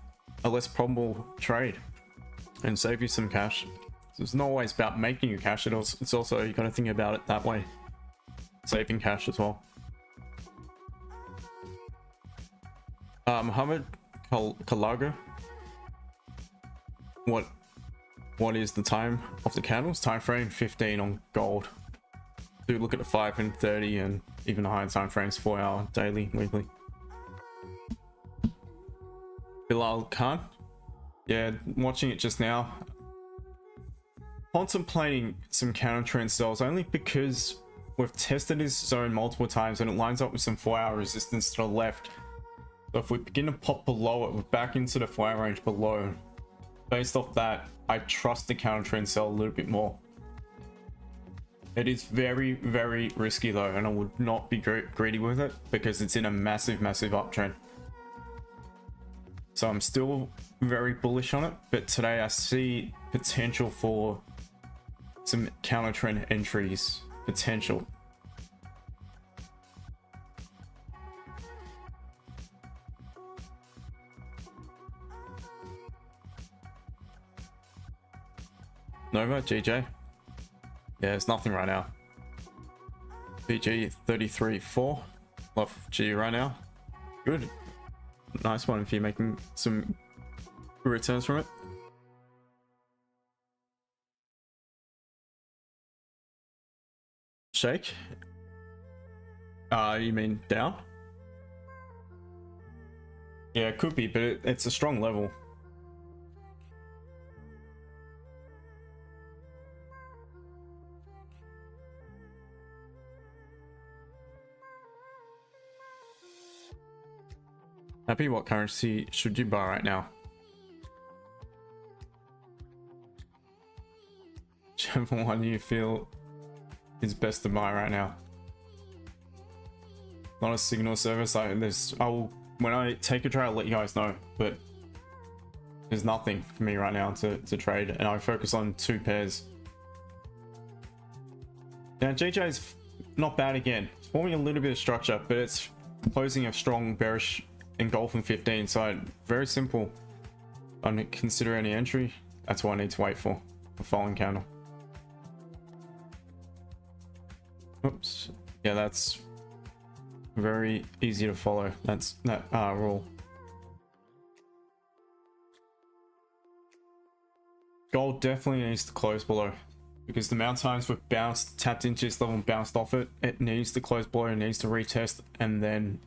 a less probable trade and save you some cash. So it's not always about making you cash. It's also, you got to think about it that way, saving cash as well. Mohammed Kalaga, what is the time of the candles? Time frame 15 on gold. Do look at the 5 and 30 and even higher time frames, 4 hour, daily, weekly. Bilal Khan, yeah, watching it just now. Contemplating some counter trend sells, only because we've tested this zone multiple times and it lines up with some 4 hour resistance to the left. So if we begin to pop below it, we're back into the 4 hour range below. Based off that, I trust the counter trend sell a little bit more. It is very, very risky though, and I would not be greedy with it because it's in a massive uptrend. So I'm still very bullish on it, but today I see potential for some counter trend entries. Potential. Nova, GJ. Yeah, there's nothing right now. PG 33.4. Love G right now. Good. Nice one if you're making some Good returns from it. Shake. You mean down? Yeah, it could be, but it's a strong level. Happy, what currency should you buy right now? Whichever one you feel is best to buy right now. Not a signal service. When I take a trade, I'll let you guys know, but there's nothing for me right now to trade, and I focus on 2 pairs. Now GJ is not bad again. It's forming a little bit of structure, but it's closing a strong bearish engulfing 15, so very simple. I don't consider any entry. That's what I need to wait for the following candle. Oops. Yeah, that's very easy to follow. That's that rule. Gold definitely needs to close below, because the amount of times we've bounced, tapped into this level and bounced off it, it needs to close below, it needs to retest, and then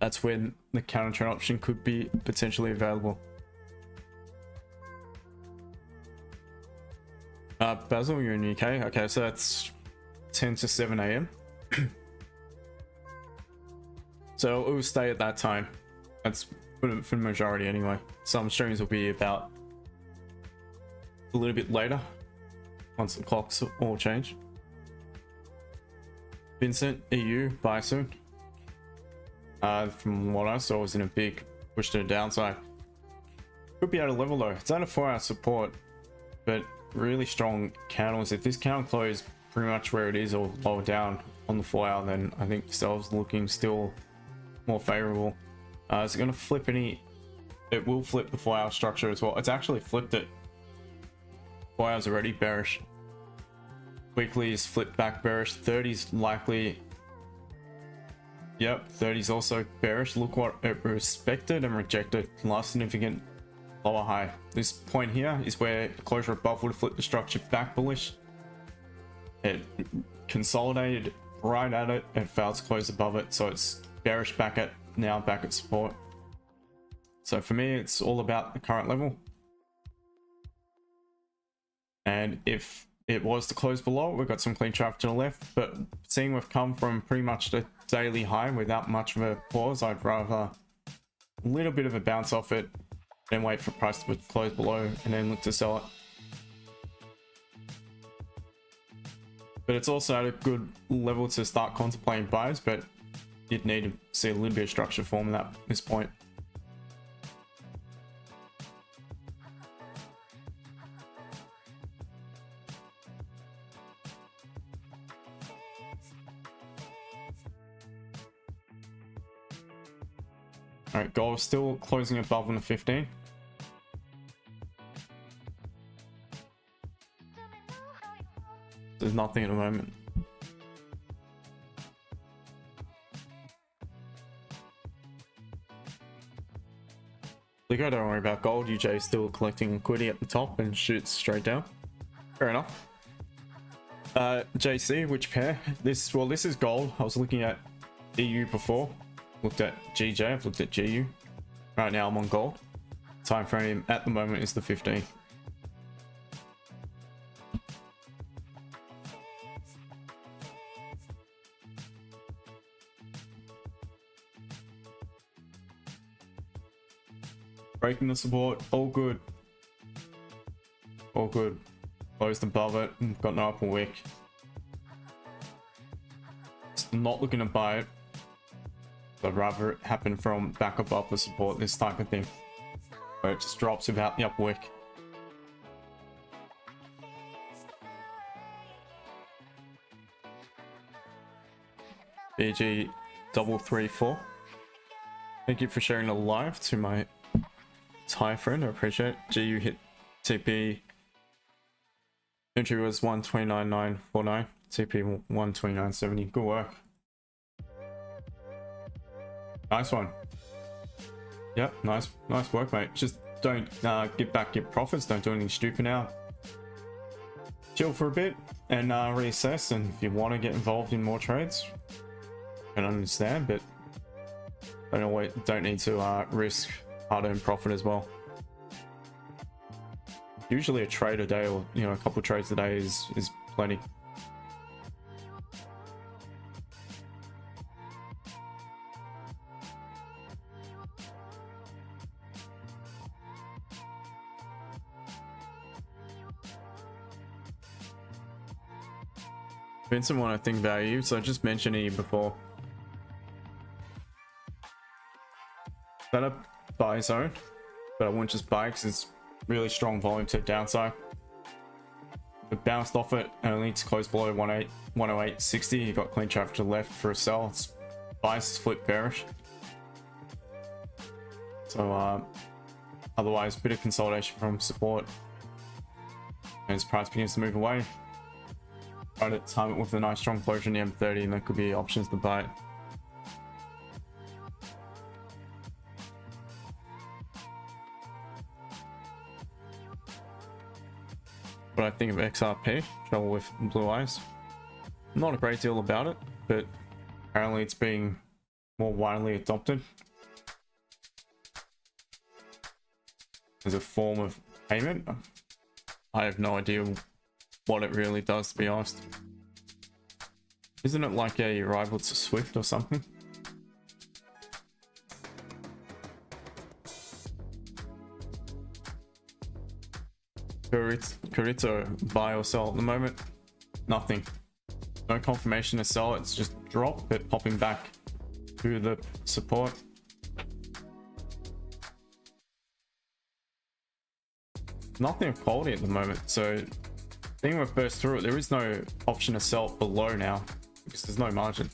that's when the counter trend option could be potentially available. Basil, you're in UK. Okay, so that's 10 to 7 a.m. So it will stay at that time. That's for the majority anyway. Some streams will be about a little bit later once the clocks all change. Vincent, EU, buy soon. From what I saw, was in a big push to the downside. Could be at a level though. It's at a 4-hour support, but really strong candles. If this candle closed pretty much where it is or lower down on the 4-hour, then I think sell's looking still more favorable. Is it going to flip any? It will flip the 4-hour structure as well. It's actually flipped it. 4 hours already bearish. Weekly is flipped back bearish. 30's likely. Yep, 30's also bearish. Look what it respected and rejected. Last significant lower high. This point here is where closure above would have flipped the structure back bullish. It consolidated right at it and failed to close above it, so it's bearish back at support. So for me, it's all about the current level. And if it was to close below, we've got some clean traffic to the left, but seeing we've come from pretty much the daily high without much of a pause, I'd rather a little bit of a bounce off it, then wait for price to close below and then look to sell it. But it's also at a good level to start contemplating buys, but you'd need to see a little bit of structure form at this point. Alright, gold still closing above on the 15. There's nothing at the moment. Lico, don't worry about gold. UJ is still collecting liquidity at the top and shoots straight down. Fair enough. JC, which pair? This is gold. I was looking at EU before. Looked at GJ, I've looked at GU. Right now I'm on gold. Time frame at the moment is the 15. Breaking the support, all good. All good. Closed above it, got no upper wick. Still not looking to buy it. I'd rather it happen from back above the support, this type of thing, where it just drops without the upper wick. BG 334. Thank you for sharing the live to my Thai friend, I appreciate it. GU hit TP. Entry was 129.949. TP 129.70. Good work. Nice one. Yep, nice work, mate. Just don't give back your profits. Don't do anything stupid now. Chill for a bit and reassess. And if you want to get involved in more trades, I can understand, but don't need to risk hard-earned profit as well. Usually a trade a day, or a couple trades a day is plenty. Vincent want to think value, so I just mentioned it before. Better buy zone, but I wouldn't just buy because it's really strong volume to the downside. It bounced off it and only to close below 108.60. You got clean traffic to the left for a sell. It's bias is flip bearish. So otherwise, a bit of consolidation from support. And as price begins to move away, try to time it with a nice strong closure in the M30, and there could be options to buy it. What I think of XRP, trouble with blue eyes. Not a great deal about it, but apparently it's being more widely adopted as a form of payment. I have no idea what it really does, to be honest. Isn't it like a rival to Swift or something? Kurito, buy or sell at the moment? Nothing. No confirmation to sell, it's just drop, but popping back to the support. Nothing of quality at the moment, so being we've burst through it, there is no option to sell below now because there's no margin.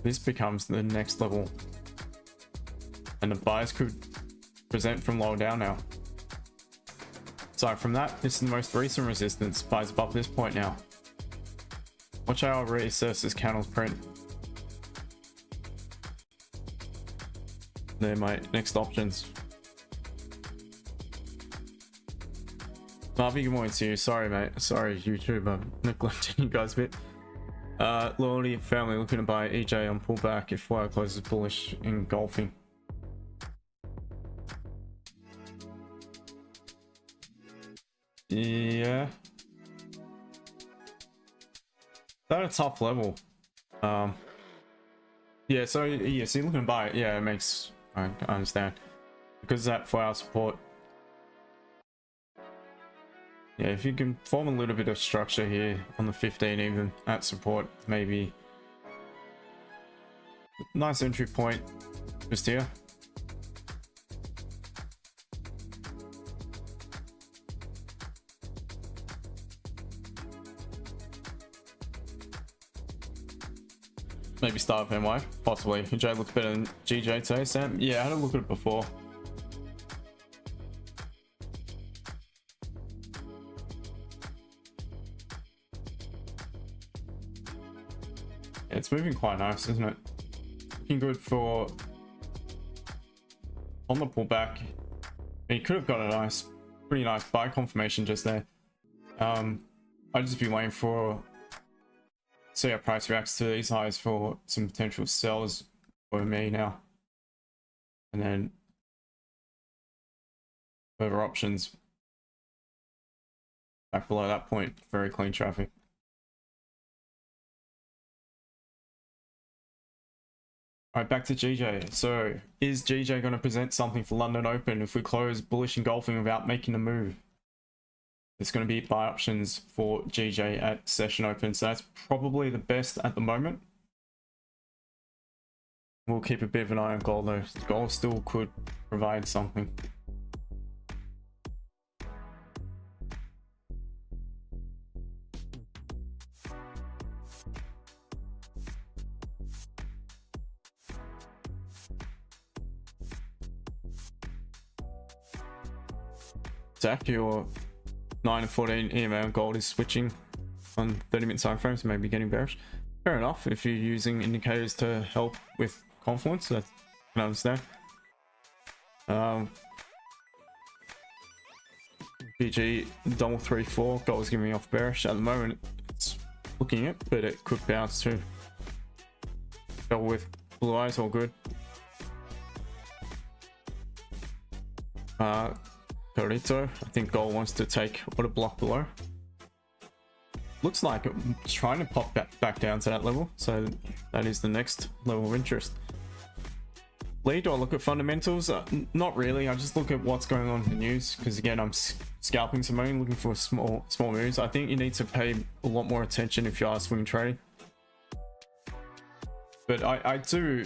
This becomes the next level, and the buyers could present from lower down now. Aside from that, this is the most recent resistance. Buys above this point now. Watch how I reassess this candle's print. They're my next options. Marvy, good morning to you. Sorry, mate. Sorry, YouTube. I'm neglecting you guys a bit. Loyalty family looking to buy EJ on pullback if FOI closes bullish engulfing. Yeah. At a tough level. Yeah, so you're looking to buy it. Yeah, it makes, I understand. Because of that 4 hour support. Yeah, if you can form a little bit of structure here on the 15 even at support, maybe nice entry point just here. Maybe start with NY, possibly. Jay looks better than GJ today, Sam. Yeah, I had a look at it before. It's moving quite nice, isn't it? Looking good for on the pullback. He could have got a pretty nice buy confirmation just there. I'd just be waiting for see how price reacts to these highs for some potential sells for me now, and then further options back below that point. Very clean traffic. All right, back to GJ. So is GJ going to present something for London Open if we close bullish engulfing without making a move? It's going to be buy options for GJ at session open, so that's probably the best at the moment. We'll keep a bit of an eye on gold though. Gold still could provide something. Zach, your 9 and 14 EMA on gold is switching on 30-minute time frames, maybe getting bearish. Fair enough. If you're using indicators to help with confluence, I can understand. BG 334, gold is giving me off bearish at the moment. It's looking it, but it could bounce too. Go with blue eyes, all good. Torito, I think gold wants to take order block below. Looks like it's trying to pop back down to that level, so that is the next level of interest. Lee, do I look at fundamentals? Not really. I just look at what's going on in the news, because again, I'm scalping some money, looking for small moves. I think you need to pay a lot more attention if you are swing trading. But I do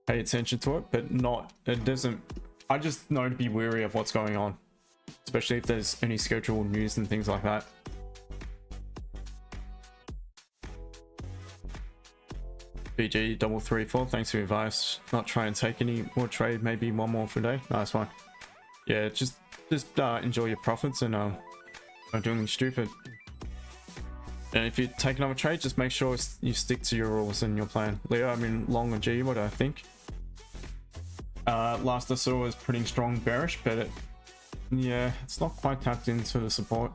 pay attention to it, but not, it doesn't, I just know to be wary of what's going on, especially if there's any scheduled news and things like that. BG 334, thanks for your advice. Not try and take any more trade, maybe one more for a day. Nice one. Yeah, just enjoy your profits and don't do anything stupid. And if you take another trade, just make sure you stick to your rules and your plan. Leo, I'm in long on G, what do I think? Last I saw was pretty strong bearish, but yeah, it's not quite tapped into the support.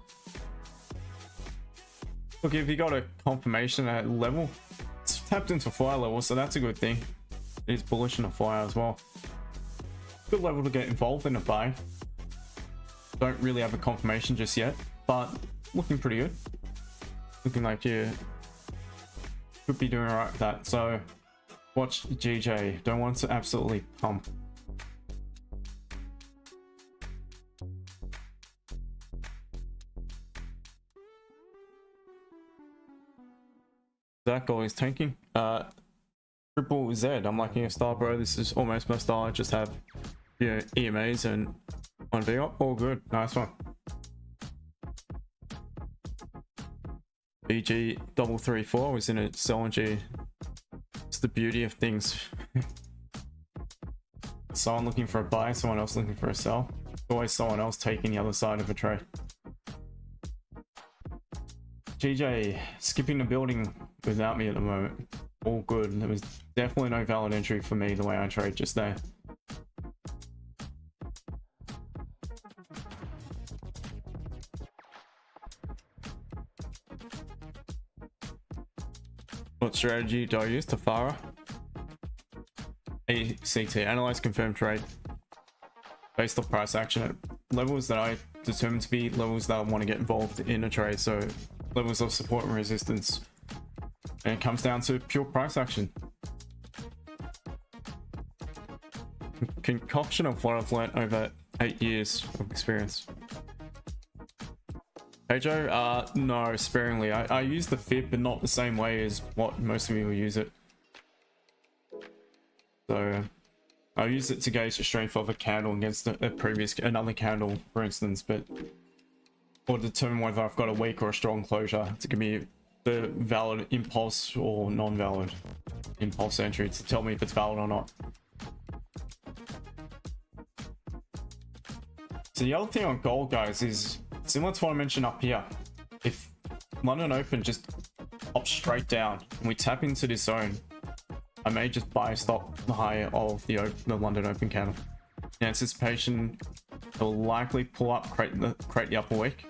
Look, if you got a confirmation at level, it's tapped into fire level, so that's a good thing. It is bullish in a fire as well. Good level to get involved in a buy. Don't really have a confirmation just yet, but looking pretty good. Looking like you could be doing alright with that. So watch GJ. Don't want to absolutely pump. That goal is tanking. Triple Z. I'm liking your style, bro. This is almost my style. I just have EMAs and 1V up. All good. Nice one. BG 334 was in a sell G. It's the beauty of things. Someone looking for a buy, someone else looking for a sell. Always someone else taking the other side of a trade. GJ skipping the building without me at the moment. All good. There was definitely no valid entry for me the way I trade just there. What strategy do I use? Tafara? A.C.T. Analyze, confirm trade. Based off price action at levels that I determine to be levels that I want to get involved in a trade. So levels of support and resistance. And it comes down to pure price action. Concoction of what I've learnt over 8 years of experience. Hey Joe, no, sparingly. I use the fib, but not the same way as what most of you will use it. So I use it to gauge the strength of a candle against another candle, for instance, but or determine whether I've got a weak or a strong closure to give me the valid impulse or non-valid impulse entry to tell me if it's valid or not. So the other thing on gold, guys, is similar to what I mentioned up here. If London Open just pops straight down and we tap into this zone, I may just buy stop the high of the London Open candle. In anticipation, it will likely pull up, create the upper wick.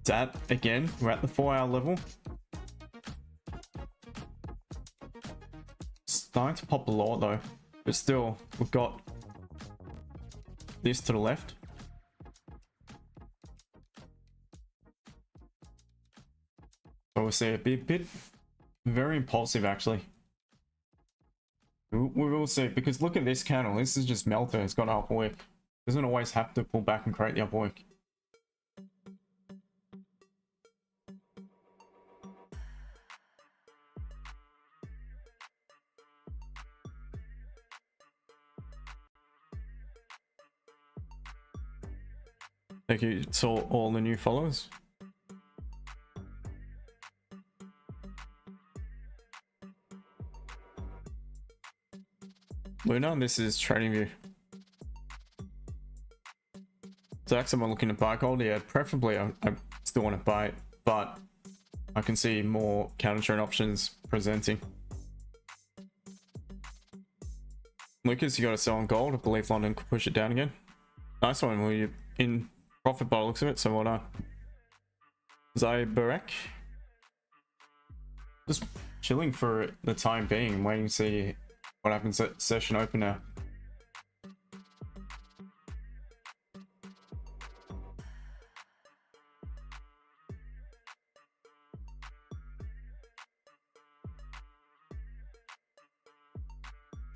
That again, we're at the 4-hour level. Starting to pop below it though, but still, we've got this to the left. So we'll see a bit very impulsive actually. We will see, because look at this candle. This is just melter. It's got an upper wick. Doesn't always have to pull back and create the upper wick. Thank you to all the new followers. Luna, this is TradingView. Zax, am I looking to buy gold? Yeah, preferably I still want to buy it, but I can see more counter trade options presenting. Lucas, you got to sell on gold. I believe London could push it down again. Nice one. Were you in Profit by the looks of it, so well done. Zyberek. Just chilling for the time being, waiting to see what happens at session open now.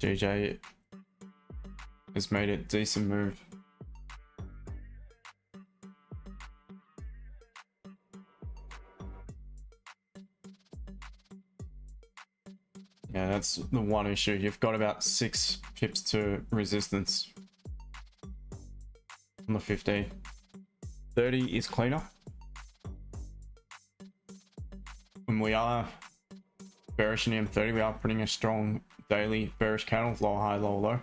JJ has made a decent move. Yeah, that's the one issue. You've got about 6 pips to resistance on the 15. 30 is cleaner. When we are bearish in M30, we are putting a strong daily bearish candle, low high, low low.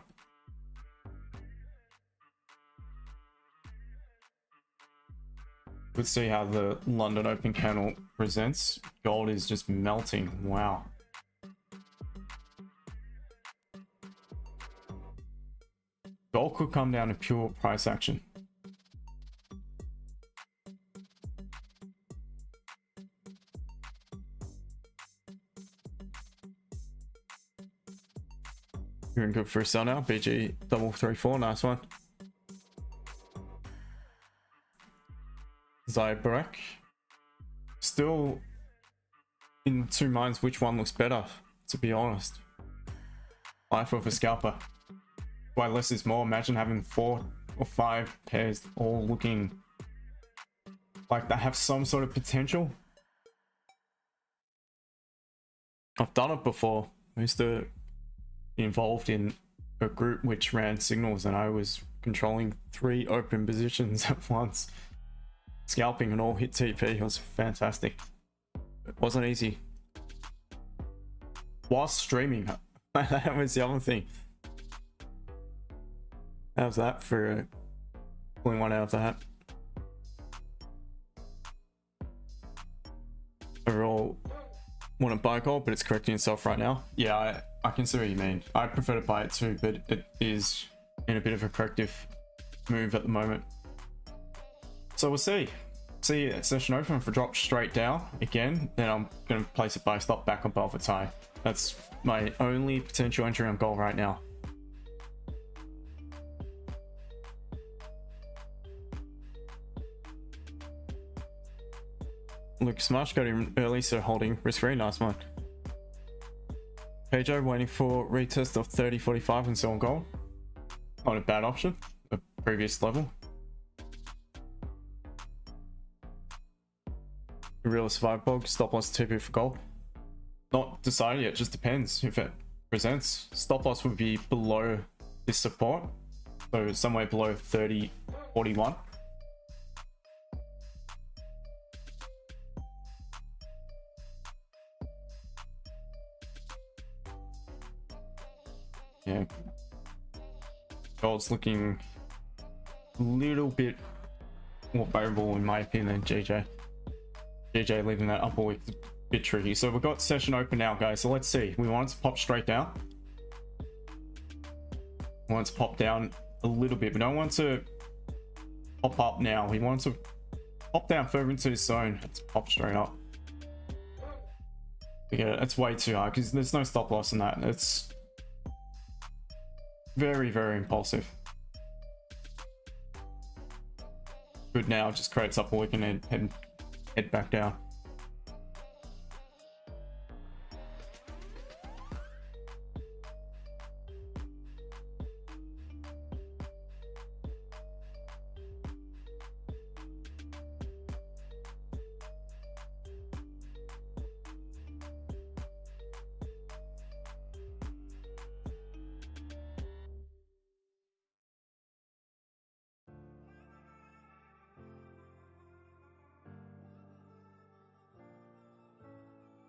Let's see how the London Open candle presents. Gold is just melting. Wow. Gold could come down to pure price action. You're in good for a sell now. BG 334, nice one. Zyberek. Still in two minds which one looks better, to be honest. Life of a scalper. Why less is more. Imagine having 4 or 5 pairs all looking like they have some sort of potential. I've done it before. I used to be involved in a group which ran signals and I was controlling 3 open positions at once. Scalping and all hit TP. It was fantastic. It wasn't easy. Whilst streaming, that was the other thing. How's that for pulling one out of the hat? Overall, want to buy gold, but it's correcting itself right now. Yeah, I can see what you mean. I prefer to buy it too, but it is in a bit of a corrective move at the moment. So we'll see. See at session open. If it drops straight down again, then I'm going to place it buy stop back above its high. That's my only potential entry on gold right now. Luke Smash got him early, so holding risk free. Nice one. Pedro waiting for retest of 30.45 and sell on gold. Not a bad option. The previous level. Real survive bog. Stop loss TP for gold. Not decided yet. Just depends if it presents. Stop loss would be below this support, so somewhere below 30.41. Yeah, gold's looking a little bit more favorable in my opinion than GJ. GJ leaving that upper wick a bit tricky. So we've got session open now, guys. So let's see. We want it to pop straight down. We want it to pop down a little bit. We don't want to pop up now. We want to pop down further into this zone. Let's pop straight up. Forget it. It's way too high because there's no stop loss in that. It's very, very impulsive. Good now, just creates up a wick and then head back down.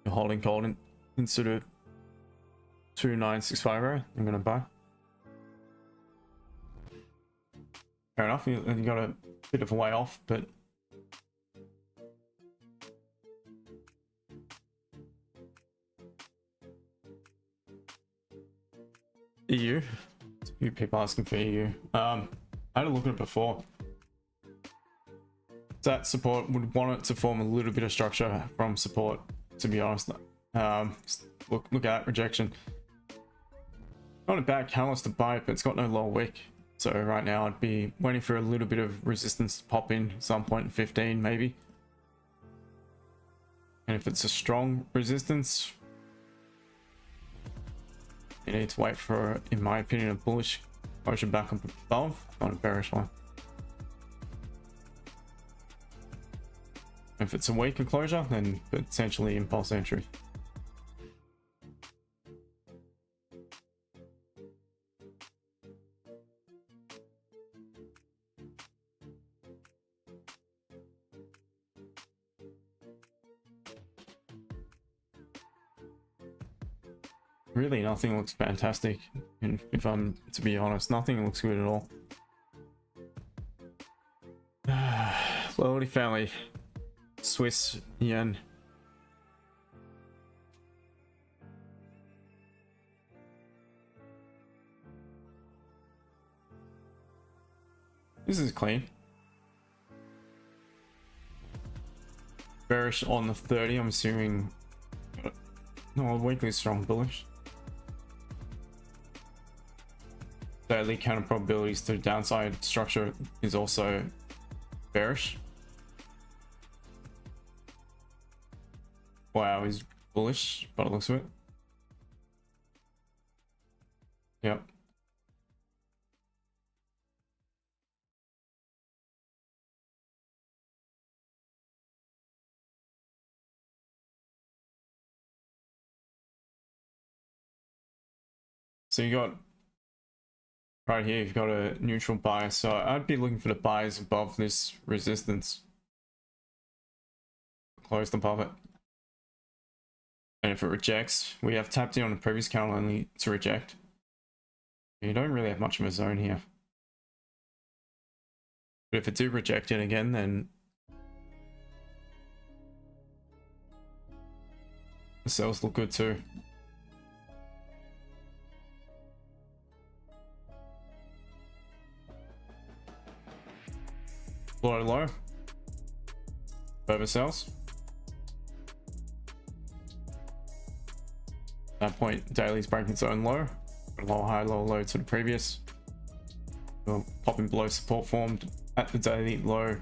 Holding gold instead of 29650. I'm gonna buy. Fair enough. You got a bit of a way off, but EU. A few people asking for EU. I had a look at it before. that support, would want it to form a little bit of structure from support, to be honest. Look at rejection. Not a bad catalyst to buy it, but it's got no lower wick. So right now I'd be waiting for a little bit of resistance to pop in at some point in 15 maybe. And if it's a strong resistance, you need to wait for, in my opinion, a bullish closure back up above, not a bearish one. If it's a weaker closure, then potentially impulse entry. Really, nothing looks fantastic, and if I'm to be honest, nothing looks good at all. Slowly family, Swiss yen. This is clean. Bearish on the 30, I'm assuming. No, weekly strong bullish. Daily counter probabilities to downside structure is also bearish. Wow, is bullish by the looks of it. Yep. So you got right here, you've got a neutral bias. So I'd be looking for the buys above this resistance. Closed above it. And if it rejects, we have tapped in on the previous candle only to reject. You don't really have much of a zone here. But if it do reject it again, then the sells look good too. Low low. Over sells. At that point, daily's breaking its own low. Lower high, lower low to the previous. Popping below support formed at the daily low.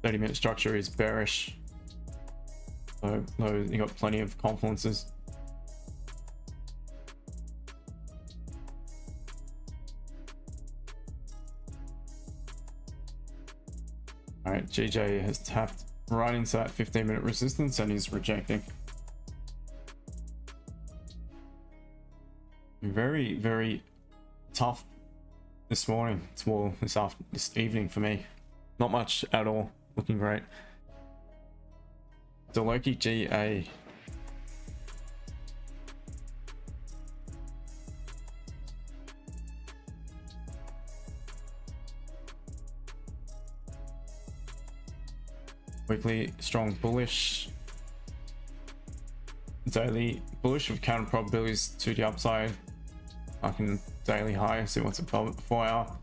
30-minute structure is bearish. So you got plenty of confluences. Alright, GJ has tapped right into that 15-minute resistance and he's rejecting. Very, very tough this morning. Well, this evening for me. Not much at all. Looking great. Deloki GA. Weekly strong bullish. Daily bullish with counter probabilities to the upside. I can daily high, see what's above 4 hour.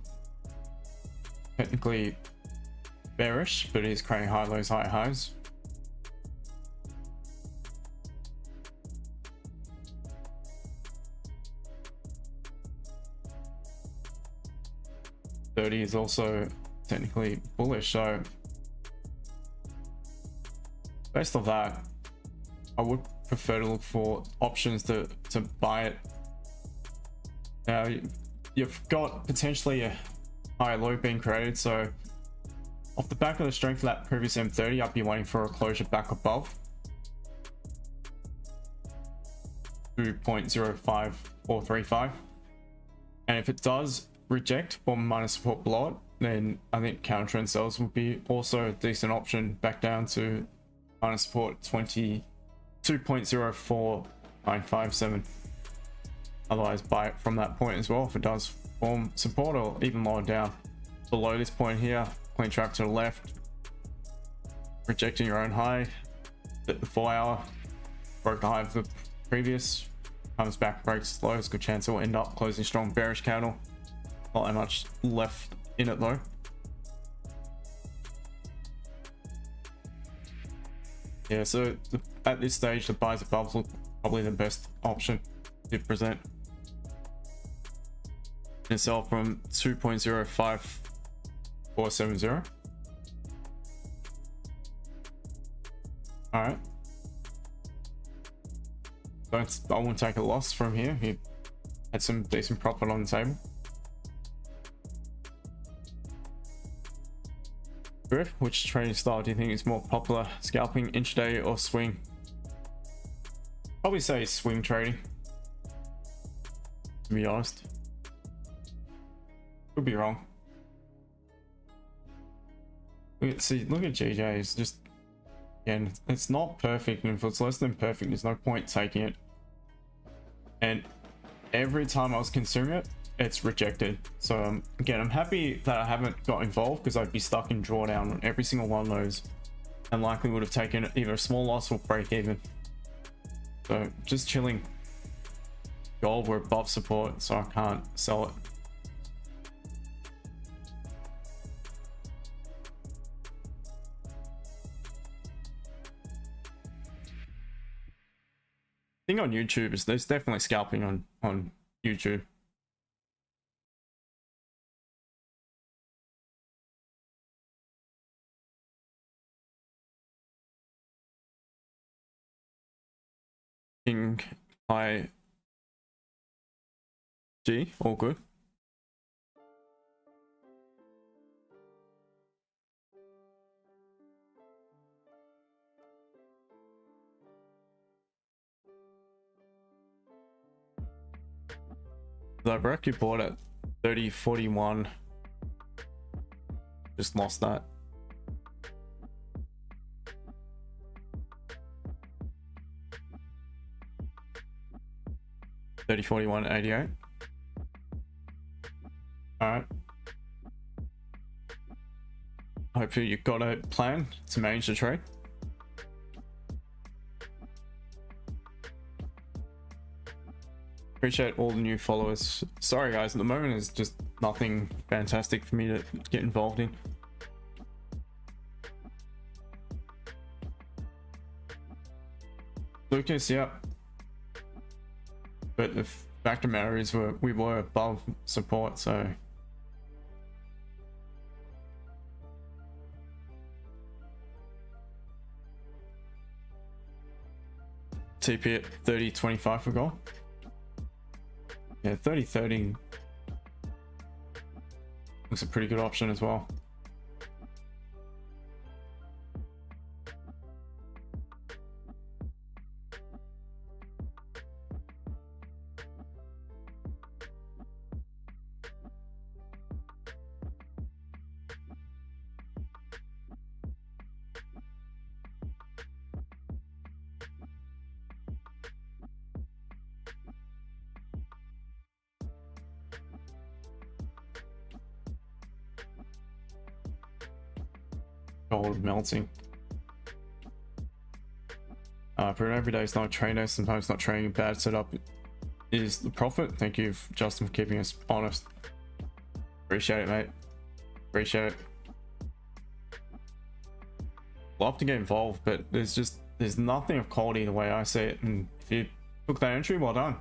Technically bearish, but it is creating high lows, high highs. $30 is also technically bullish, so based off that, I would prefer to look for options to buy it. Now you've got potentially a high low being created, so off the back of the strength of that previous M30, I'd be waiting for a closure back above 2.05435, and if it does reject from minor support below it, then I think counter trend sells would be also a decent option back down to minor support 2.04957. Otherwise buy it from that point as well if it does form support, or even lower down below this point here. Clean trap to the left, rejecting your own high at the 4 hour, broke the high of the previous, comes back, breaks lows. Good chance it will end up closing strong bearish candle. Not that much left in it though. Yeah, so at this stage, the buys above look probably the best option to present. And sell from 2.05470. All right. I won't take a loss from here. He had some decent profit on the table. Griff, which trading style do you think is more popular, scalping, intraday, or swing? Probably say swing trading, to be honest. Could be wrong. Look at GJ. It's just, again, it's not perfect, and if it's less than perfect, there's no point taking it. And every time I was consuming it, it's rejected. So again, I'm happy that I haven't got involved, because I'd be stuck in drawdown on every single one of those and likely would have taken either a small loss or break even. So just chilling. Gold, we're above support, so I can't sell it. I think on YouTube, there's definitely scalping on YouTube. King I G, all good. Libreck, you bought at 30.41. Just lost that. $30.41.88. Alright. Hopefully you've got a plan to manage the trade. Appreciate all the new followers. Sorry guys, at the moment there's just nothing fantastic for me to get involved in. Lucas, yeah. But the fact of the matter is we were above support, so TP at 30.25 for gold. Yeah, 30.30 looks a pretty good option as well. Gold melting. For an everyday is not a trader, sometimes not trading a bad setup is the profit. Thank you, Justin, for keeping us honest. Appreciate it, mate. Appreciate it. Love to get involved, but there's nothing of quality the way I see it, and if you took that entry, well done.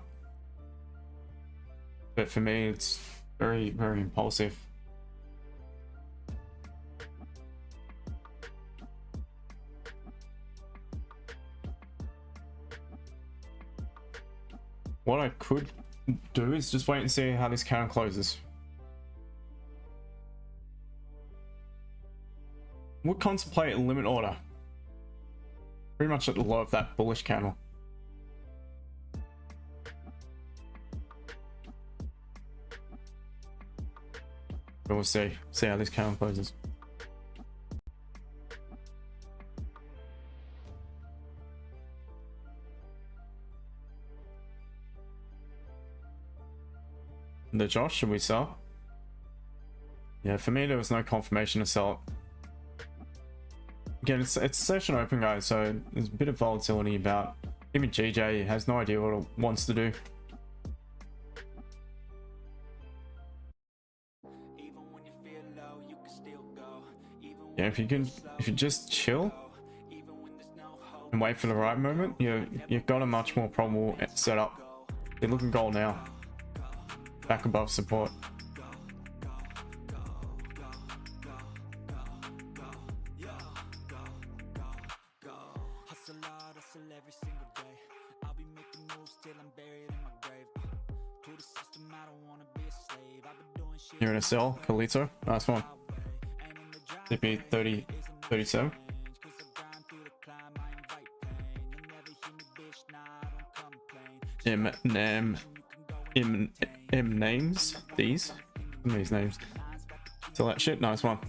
But for me, it's very, very impulsive. What I could do is just wait and see how this candle closes. Would contemplate a limit order. Pretty much at the low of that bullish candle. But we'll see how this candle closes. The Josh, should we sell? Yeah, for me there was no confirmation to sell it. Again, it's session open, guys, so there's a bit of volatility about. Even GJ has no idea what it wants to do. Yeah, if you just chill, and wait for the right moment, you've got a much more probable setup. You're looking gold now, back above support. You're in a sell, Kalito. Nice one. CP 30, 37. M names. These names. So that shit. Nice one.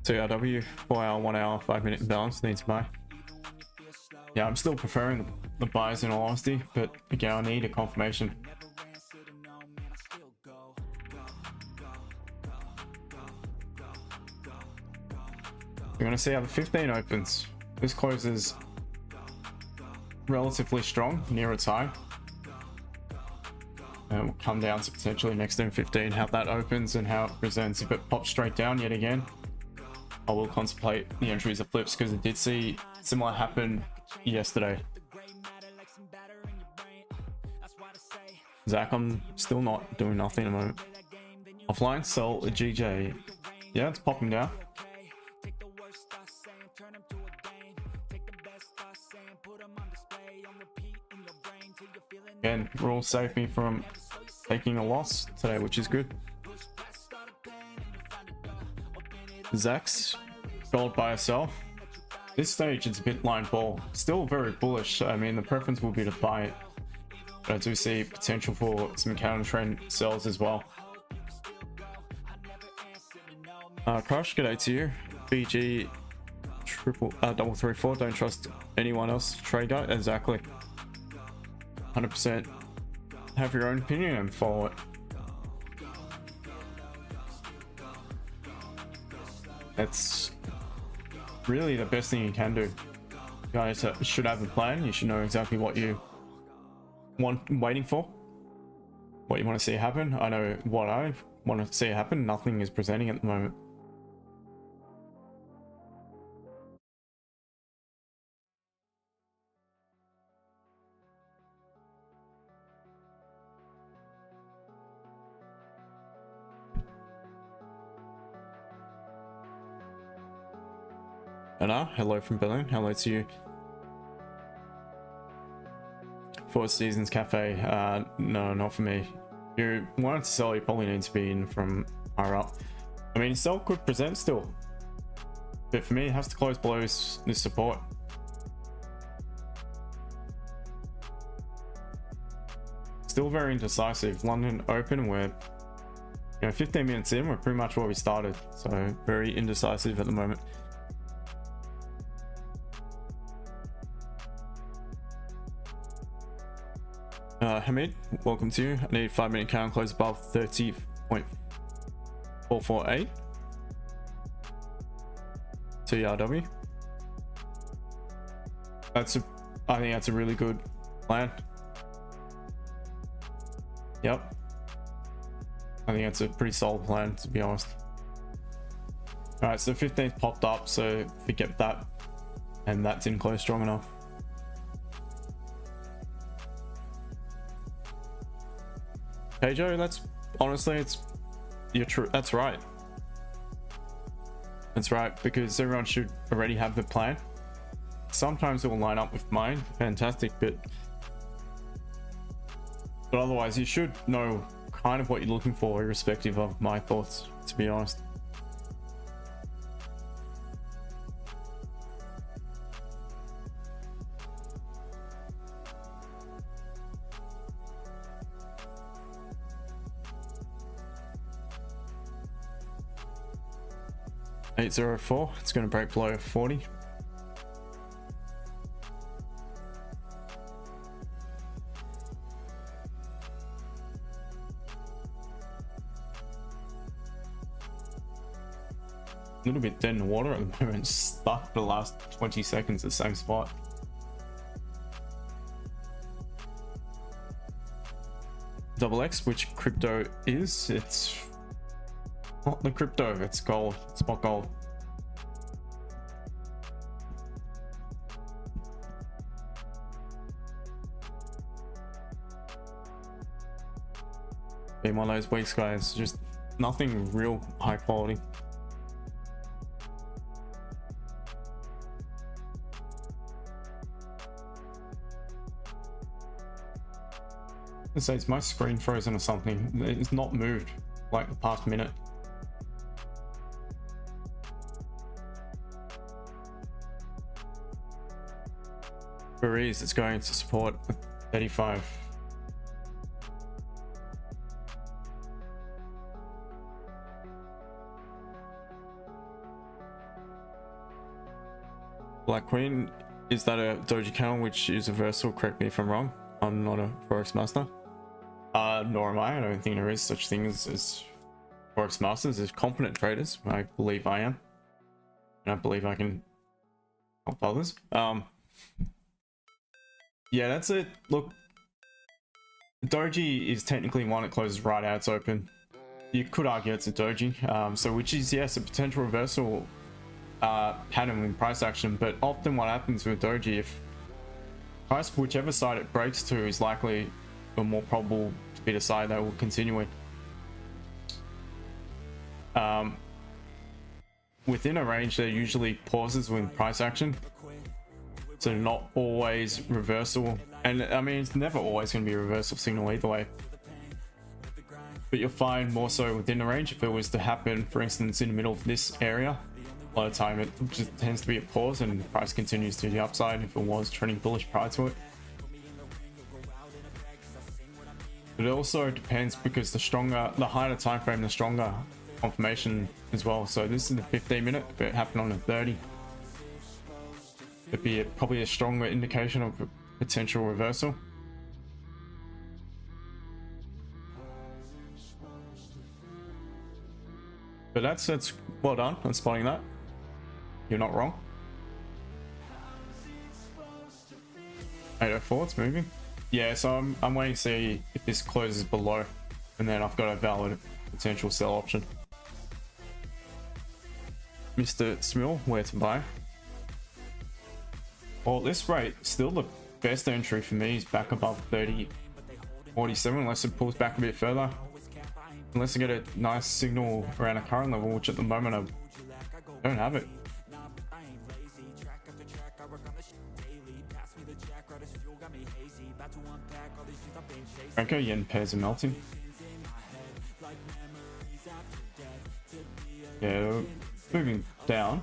TRW 4 hour, 1 hour, 5 minute imbalance needs to buy. Yeah, I'm still preferring the buys in all honesty, but again, I need a confirmation. We're gonna see how the 15 opens. This closes relatively strong near its high, and we'll come down to potentially next in 15, how that opens and how it presents. If it pops straight down yet again, I will contemplate the entries of flips, because it did see similar happen yesterday. Zach, I'm still not doing nothing at the moment. Offline, sell a GJ. Yeah, it's popping down. Again, rule saved me from taking a loss today, which is good. Zach's gold by itself. This stage, it's a bit line ball. Still very bullish. I mean, the preference will be to buy it, but I do see potential for some counter trend sells as well. Crush, g'day to you. BG triple 334. Don't trust anyone else. Trade guy, exactly. 100%. Have your own opinion and follow it. That's really the best thing you can do. You guys should have a plan. You should know exactly what you waiting for, what you want to see happen. I know what I want to see happen. Nothing is presenting at the moment. Anna, hello from Berlin. Hello to you. Four Seasons Cafe. No, not for me. If you wanted to sell, you probably need to be in from higher up. I mean, sell could present still, but for me, it has to close below this support. Still very indecisive. London open, we're 15 minutes in, we're pretty much where we started, so very indecisive at the moment. Hamid, welcome to you. I need 5 minute count close above 30.448 TRW. I think that's a really good plan. Yep, I think that's a pretty solid plan, to be honest. All right, so 15th popped up, so forget that, and that didn't close strong enough. Hey Joe, that's honestly, you're true. That's right. That's right, because everyone should already have the plan. Sometimes it will line up with mine, fantastic, but otherwise you should know kind of what you're looking for, irrespective of my thoughts, to be honest. $804, it's going to break below 40. A little bit dead in the water at the moment, stuck for the last 20 seconds at the same spot. Double X, which crypto is, it's Not the crypto, it's gold, spot gold. Been one of those weeks, guys, just nothing real high quality. It says my screen frozen or something. It's not moved like the past minute. For ease, it's going to support 35. Black Queen, is that a doji candle which is reversal? Correct me if I'm wrong. I'm not a Forex master. Nor am I. I don't think there is such things as Forex masters. There's competent traders. I believe I am. And I believe I can help others. Yeah, that's it. Look, doji is technically one that closes right out, it's open. You could argue it's a doji. So which is, yes, a potential reversal pattern in price action, but often what happens with doji, if price, whichever side it breaks to, is likely or more probable to be the side that will continue it. Within a range, there are usually pauses with price action, so not always reversal. And I mean, it's never always going to be a reversal signal either way. But you'll find more so within the range, if it was to happen, for instance, in the middle of this area, a lot of time it just tends to be a pause and the price continues to the upside if it was trending bullish prior to it. But it also depends, because the higher the time frame, the stronger confirmation as well. So this is the 15-minute. If it happened on the 30, it'd be probably a stronger indication of a potential reversal. But that's well done on spotting that. You're not wrong. 804, it's moving. Yeah, so I'm waiting to see if this closes below, and then I've got a valid potential sell option. Mr. Smill, where to buy? Well, this rate, still the best entry for me is back above 30.47, unless it pulls back a bit further. Unless I get a nice signal around a current level, which at the moment I don't have it. Franco yen pairs are melting. Yeah, moving down.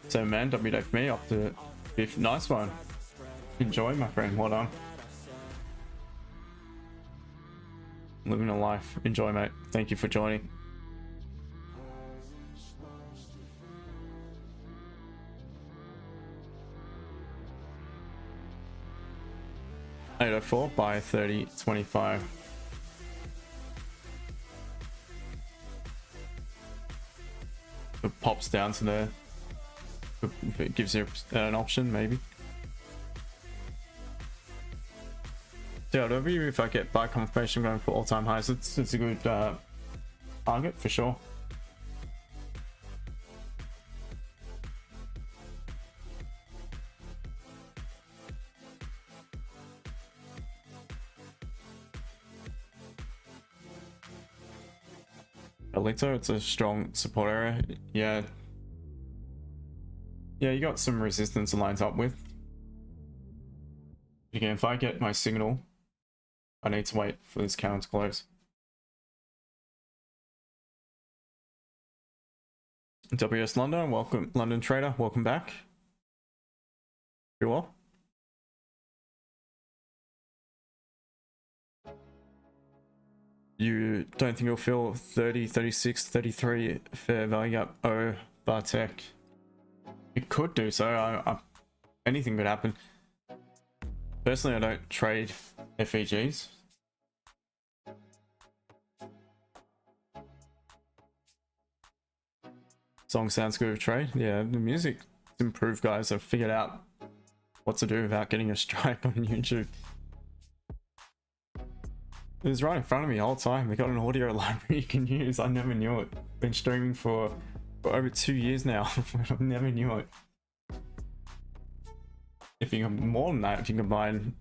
So man, WD for me up to 5th. Nice one. Enjoy, my friend. Well done. Living a life. Enjoy, mate. Thank you for joining. $804 by 30.25. It pops down to there. If it gives you an option, maybe. So whatever, if I get buy confirmation going for all-time highs, it's a good target for sure. Alito, it's a strong support area. Yeah, you got some resistance to lines up with. Again, if I get my signal, I need to wait for this candle to close. WS London, welcome. London Trader, welcome back. Very well. You don't think you'll feel 30, 36, 33 fair value gap? Oh, Bartek. It could do so. Anything could happen. Personally, I don't trade FEGs. Song sounds good to trade. Yeah, the music's improved, guys. I've figured out what to do without getting a strike on YouTube. It was right in front of me the whole time. They got an audio library you can use. I never knew it. Been streaming for over 2 years now. I never knew it. If you can, more than that, if you combine,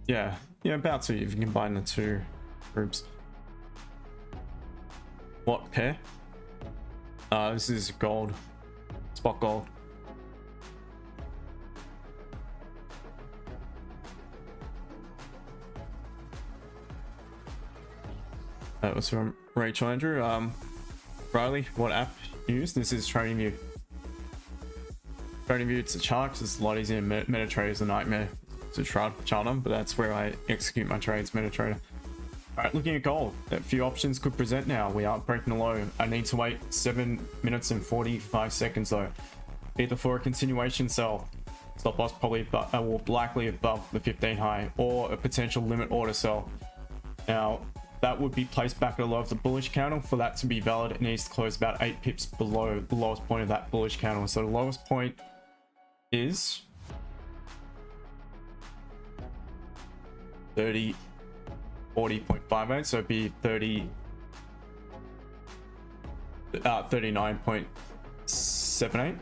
yeah, about to, if you combine the two groups. What pair? This is gold, spot gold. That was from Rachel Andrew. Riley, what app you use? This is TradingView. TradingView, it's a chart. It's a lot easier. MetaTrader is a nightmare to chart on, but that's where I execute my trades. MetaTrader. All right, looking at gold, a few options could present now. We are breaking the low. I need to wait 7 minutes and 45 seconds though, either for a continuation sell, stop loss probably will likely above the 15 high, or a potential limit order sell. Now that would be placed back at the low of the bullish candle. For that to be valid, it needs to close about 8 pips below the lowest point of that bullish candle. So the lowest point is 40.58, so it'd be 39.78.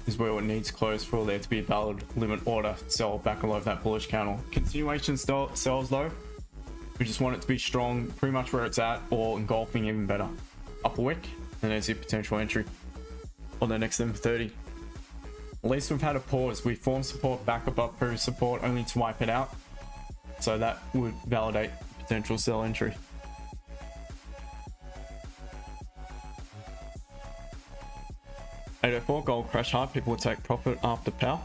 Is where it needs to close for there to be a valid limit order sell back below that bullish candle. Continuation sells though, we just want it to be strong, pretty much where it's at, or engulfing even better. Upper wick, and there's your potential entry on the next M30. At least we've had a pause. We formed support back above previous support only to wipe it out, so that would validate potential sell entry. $804 gold crash hard. People would take profit after power.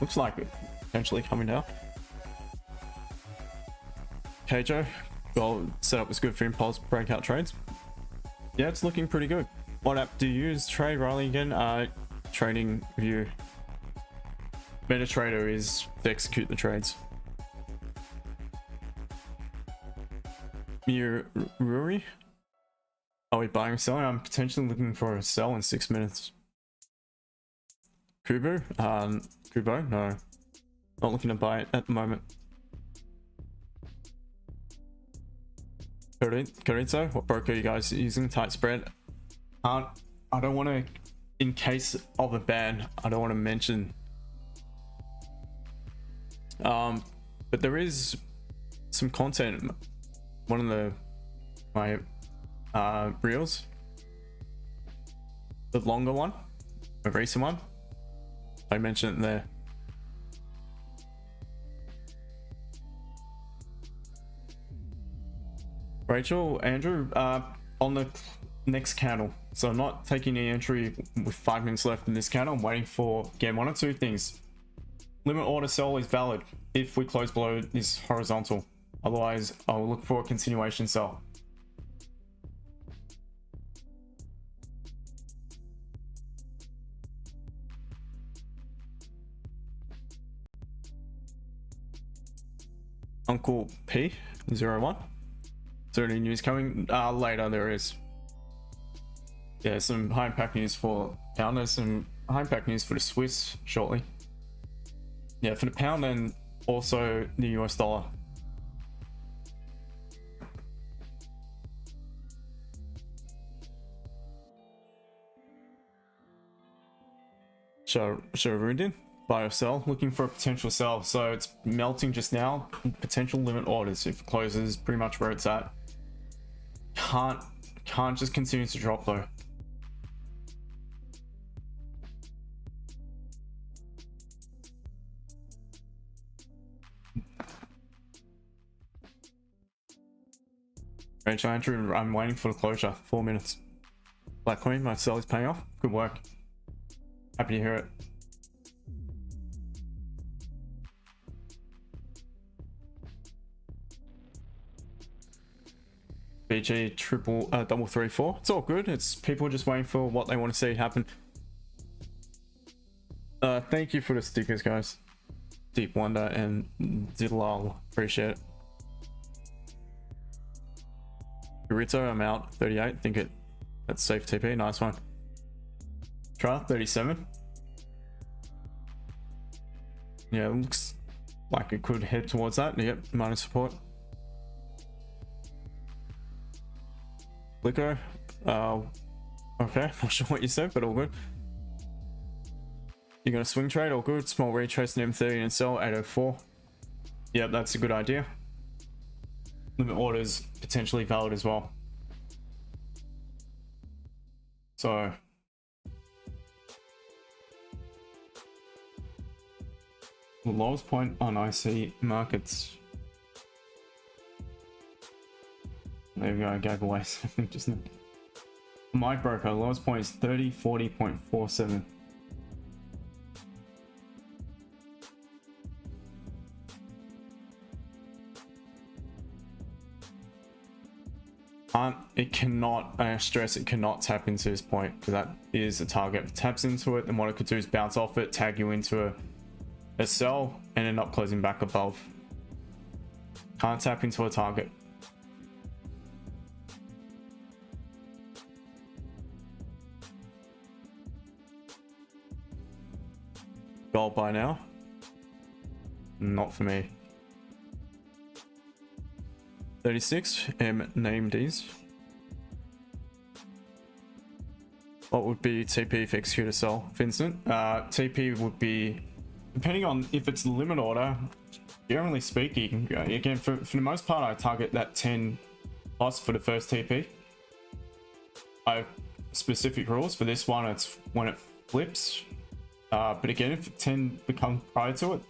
Looks like it potentially coming down. Joe, gold setup was good for impulse breakout trades. Yeah, it's looking pretty good. What app do you use? Trade Riley again. TradingView. MetaTrader is to execute the trades. Ruri. Are we buying or selling? I'm potentially looking for a sell in 6 minutes. Kubo? Kubo? No. Not looking to buy it at the moment. Carito, what broker are you guys using? Tight spread? I don't want to, in case of a ban, I don't want to mention. But there is some content. One of my reels, the longer one, a recent one, I mentioned it there. Rachel, Andrew, on the next candle, so I'm not taking any entry with 5 minutes left in this candle. I'm waiting for, again, one or two things. Limit order sell is valid if we close below this horizontal, otherwise I'll look for a continuation sell. Uncle P01. Is there any news coming? Later there is. Yeah, some high impact news for pound. There's some high impact news for the Swiss shortly. Yeah, for the pound and also the US dollar. Sharudin, buy or sell, looking for a potential sell. So it's melting just now. Potential limit orders if it closes pretty much where it's at. Can't just continue to drop though. Rachel Andrew, I'm waiting for the closure. 4 minutes. Black Queen, my sell is paying off. Good work. Happy to hear it. BG triple 334. It's all good. It's people just waiting for what they want to see happen. Thank you for the stickers, guys. Deep Wonder and Diddlal. Appreciate it. Burrito, I'm out. 38. Think that's safe TP. Nice one. Try 37. Yeah, it looks like it could head towards that. Yep, minor support. Flicker. Okay, not sure what you said, but all good. You're gonna swing trade, all good. Small retrace in M30 and sell 804. Yep, that's a good idea. Limit orders potentially valid as well. So the lowest point on IC markets. There we go, I gave away something just now. My broker, lowest point is 3040.47. It cannot, I stress it cannot tap into this point, because that is a target. If it taps into it, then what it could do is bounce off it, tag you into a sell, and end up closing back above. Can't tap into a target. Gold by now. Not for me. 36 M name these. What would be TP if execute a sell, Vincent? TP would be, depending on if it's limit order, generally speaking, again, for the most part, I target that 10 plus for the first TP. I have specific rules for this one. It's when it flips. But again, if 10 becomes prior to it,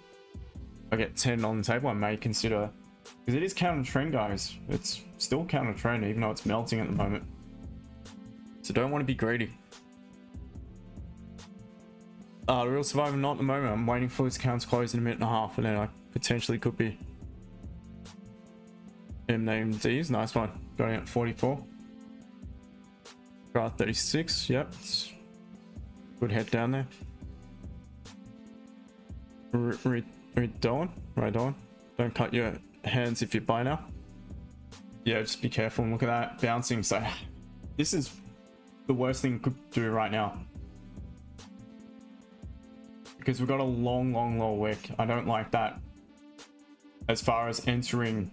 I get 10 on the table, I may consider, because it is counter trend, guys. It's still counter trend, even though it's melting at the moment. So don't want to be greedy. Real survivor, not at the moment. I'm waiting for this count to close in a minute and a half, and then I potentially could be. M named these, nice one. Going at 44. Graph 36, yep. Good head down there. Right on. Don't cut your hands if you buy now. Yeah, just be careful and look at that bouncing. So this is the worst thing you could do right now, because we've got a long lower wick. I don't like that as far as entering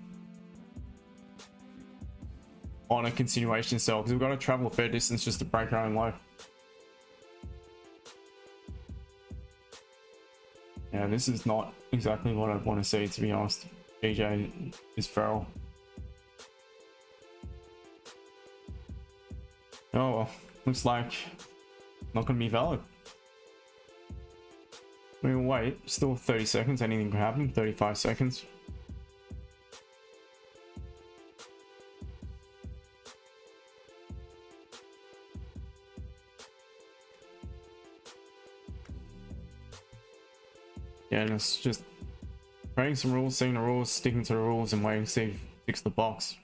on a continuation sell, because we've got to travel a fair distance just to break our own low. Yeah, this is not exactly what I want to see, to be honest. DJ is feral. Oh well, looks like not going to be valid. We'll wait, still 30 seconds, anything can happen. 35 seconds. Yeah, and it's just creating some rules, seeing the rules, sticking to the rules, and waiting to see if it ticks the box.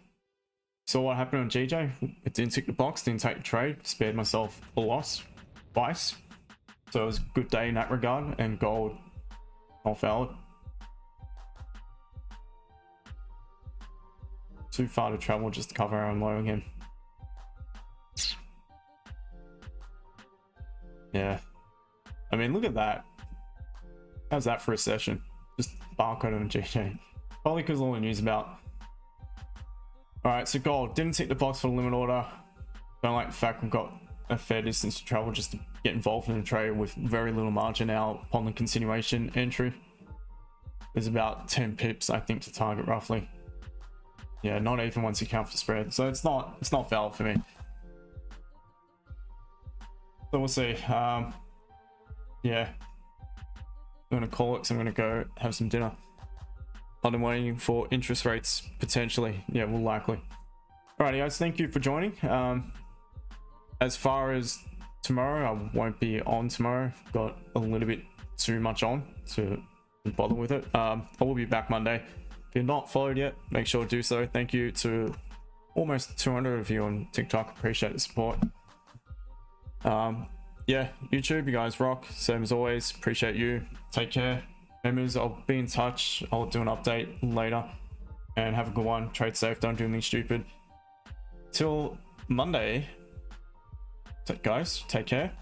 So what happened on GJ? It didn't tick the box, didn't take the trade, spared myself a loss twice. So it was a good day in that regard, and gold not valid. Too far to travel just to cover our own low again. Yeah. I mean, look at that. How's that for a session? Just barcode on GJ. Probably because all the news about. Alright, so gold didn't tick the box for the limit order. Don't like the fact we've got a fair distance to travel just to get involved in a trade with very little margin now upon the continuation entry. There's about 10 pips, I think, to target roughly. Yeah, not even once you count for spread. So it's not valid for me. So we'll see. Yeah. I'm gonna call it because I'm gonna go have some dinner. I've been waiting for interest rates potentially. Yeah, well, likely. Alrighty, guys, thank you for joining. As far as tomorrow, I won't be on tomorrow. Got a little bit too much on to bother with it. I will be back Monday. If you're not followed yet, make sure to do so. Thank you to almost 200 of you on TikTok. Appreciate the support. Yeah, YouTube, you guys rock. Same as always. Appreciate you. Take care. Members, I'll be in touch. I'll do an update later. And have a good one. Trade safe. Don't do anything stupid. Till Monday. Guys, take care.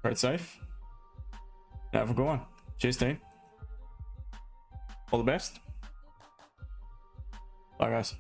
Trade safe. And have a good one. Cheers, team. All the best. Bye, guys.